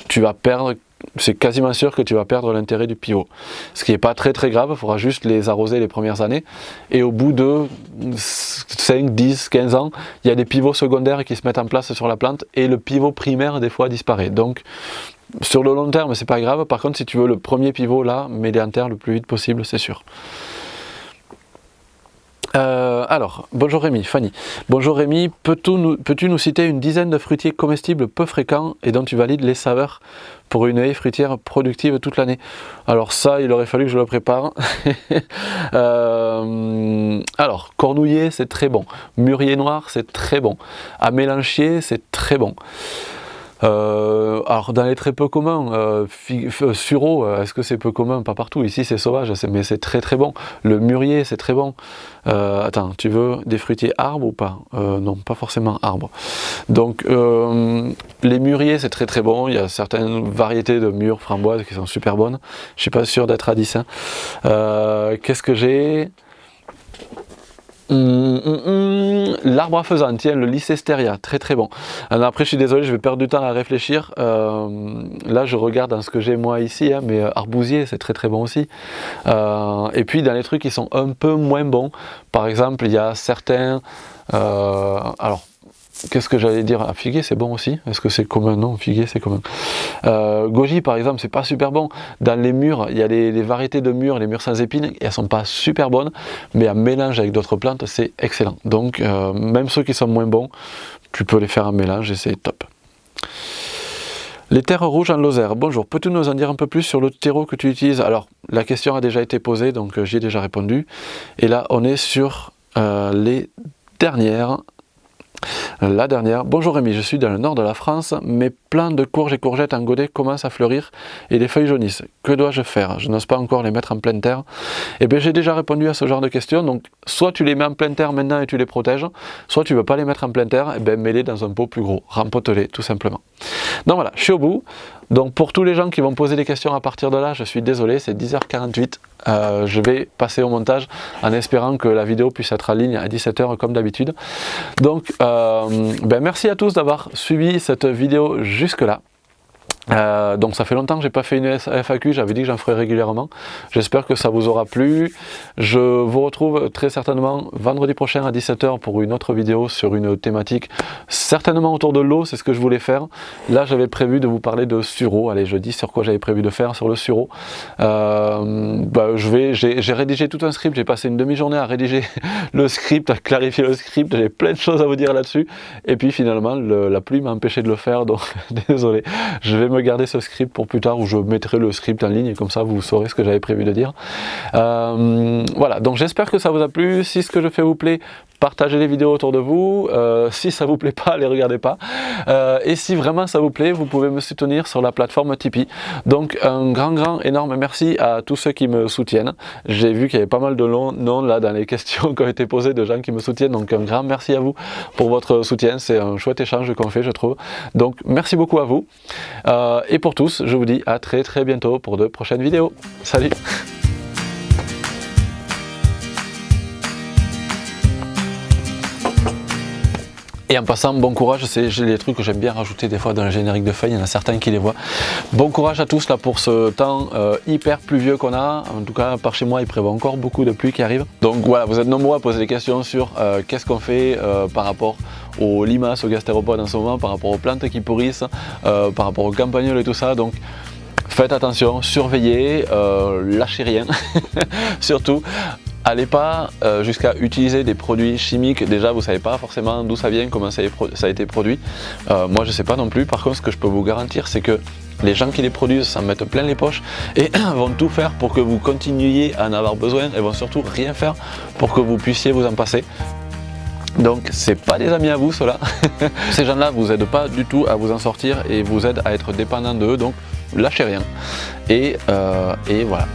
tu vas perdre, c'est quasiment sûr que tu vas perdre l'intérêt du pivot. Ce qui n'est pas très très grave, il faudra juste les arroser les premières années. Et au bout de 5, 10, 15 ans, il y a des pivots secondaires qui se mettent en place sur la plante et le pivot primaire des fois disparaît. Donc sur le long terme, c'est pas grave. Par contre, si tu veux le premier pivot là, mets-les en terre le plus vite possible, c'est sûr. Alors, bonjour Rémi, Fanny. Bonjour Rémi, peux-tu nous citer une dizaine de fruitiers comestibles peu fréquents et dont tu valides les saveurs pour une haie fruitière productive toute l'année? Alors ça, il aurait fallu que je le prépare. Alors, cornouiller, c'est très bon. Mûrier noir, c'est très bon. Amélanchier, c'est très bon. Alors dans les très peu communs, sureau, est-ce que c'est peu commun? Pas partout, ici c'est sauvage, mais c'est très très bon. Le mûrier c'est très bon. Attends, tu veux des fruitiers arbres ou pas? Non, pas forcément arbres. Donc les mûriers c'est très très bon, il y a certaines variétés de mûres framboises qui sont super bonnes. Je suis pas sûr d'être radis. Qu'est-ce que j'ai? L'arbre à faisan, tiens, le Lycesteria, très très bon. Alors après, je suis désolé, je vais perdre du temps à réfléchir. Là, je regarde dans ce que j'ai moi ici, hein, mais arbousier, c'est très très bon aussi. Et puis, dans les trucs qui sont un peu moins bons, par exemple, il y a certains... alors, qu'est-ce que j'allais dire? Ah, figuier c'est bon aussi. Est-ce que c'est commun? Non, figuier c'est commun. Goji par exemple, c'est pas super bon. Dans les mûres, il y a les variétés de mûres, les mûres sans épines, et elles sont pas super bonnes, mais à mélange avec d'autres plantes, c'est excellent. Donc même ceux qui sont moins bons, tu peux les faire en mélange et c'est top. Les terres rouges en Lozère. Bonjour, peux-tu nous en dire un peu plus sur le terreau que tu utilises? Alors, la question a déjà été posée, donc j'y ai déjà répondu. Et là, on est sur les dernières. La dernière, bonjour Rémi, je suis dans le nord de la France, mes plants de courges et courgettes en godet commencent à fleurir et les feuilles jaunissent. Que dois-je faire? Je n'ose pas encore les mettre en pleine terre. Eh bien j'ai déjà répondu à ce genre de questions, donc soit tu les mets en pleine terre maintenant et tu les protèges, soit tu ne veux pas les mettre en pleine terre, eh bien mets-les dans un pot plus gros, rempote-les tout simplement. Donc voilà, je suis au bout. Donc pour tous les gens qui vont poser des questions à partir de là, je suis désolé, c'est 10h48. Je vais passer au montage en espérant que la vidéo puisse être en ligne à 17h comme d'habitude. Donc merci à tous d'avoir suivi cette vidéo jusque là. Donc ça fait longtemps que j'ai pas fait une FAQ, j'avais dit que j'en ferais régulièrement. J'espère que ça vous aura plu. Je vous retrouve très certainement vendredi prochain à 17h pour une autre vidéo sur une thématique certainement autour de l'eau, c'est ce que je voulais faire. Là j'avais prévu de vous parler de sureau. Allez, je dis sur quoi j'avais prévu de faire, sur le sureau. J'ai rédigé tout un script, j'ai passé une demi-journée à rédiger le script, à clarifier le script, j'ai plein de choses à vous dire là-dessus. Et puis finalement la pluie m'a empêché de le faire, donc désolé. Je vais me garder ce script pour plus tard où je mettrai le script en ligne et comme ça vous saurez ce que j'avais prévu de dire. Voilà, donc j'espère que ça vous a plu. Si ce que je fais vous plaît, partagez les vidéos autour de vous. Si ça vous plaît pas, les regardez pas. Et si vraiment ça vous plaît, vous pouvez me soutenir sur la plateforme Tipeee. Donc un grand énorme merci à tous ceux qui me soutiennent. J'ai vu qu'il y avait pas mal de noms là dans les questions qui ont été posées de gens qui me soutiennent. Donc un grand merci à vous pour votre soutien. C'est un chouette échange qu'on fait, je trouve. Donc merci beaucoup à vous. Et pour tous, je vous dis à très bientôt pour de prochaines vidéos. Salut! Et en passant, bon courage, c'est les trucs que j'aime bien rajouter des fois dans le générique de feuilles, il y en a certains qui les voient. Bon courage à tous là pour ce temps hyper pluvieux qu'on a. En tout cas, par chez moi, il prévoit encore beaucoup de pluie qui arrive. Donc voilà, vous êtes nombreux à poser des questions sur qu'est-ce qu'on fait par rapport aux limaces, aux gastéropodes en ce moment, par rapport aux plantes qui pourrissent, par rapport aux campagnols et tout ça. Donc faites attention, surveillez, lâchez rien, surtout. Allez pas jusqu'à utiliser des produits chimiques. Déjà vous savez pas forcément d'où ça vient, comment ça a été produit. Moi je sais pas non plus. Par contre ce que je peux vous garantir c'est que les gens qui les produisent s'en mettent plein les poches et vont tout faire pour que vous continuiez à en avoir besoin et vont surtout rien faire pour que vous puissiez vous en passer. Donc c'est pas des amis à vous ceux-là. Ces gens-là vous aident pas du tout à vous en sortir et vous aident à être dépendant d'eux, donc lâchez rien et voilà.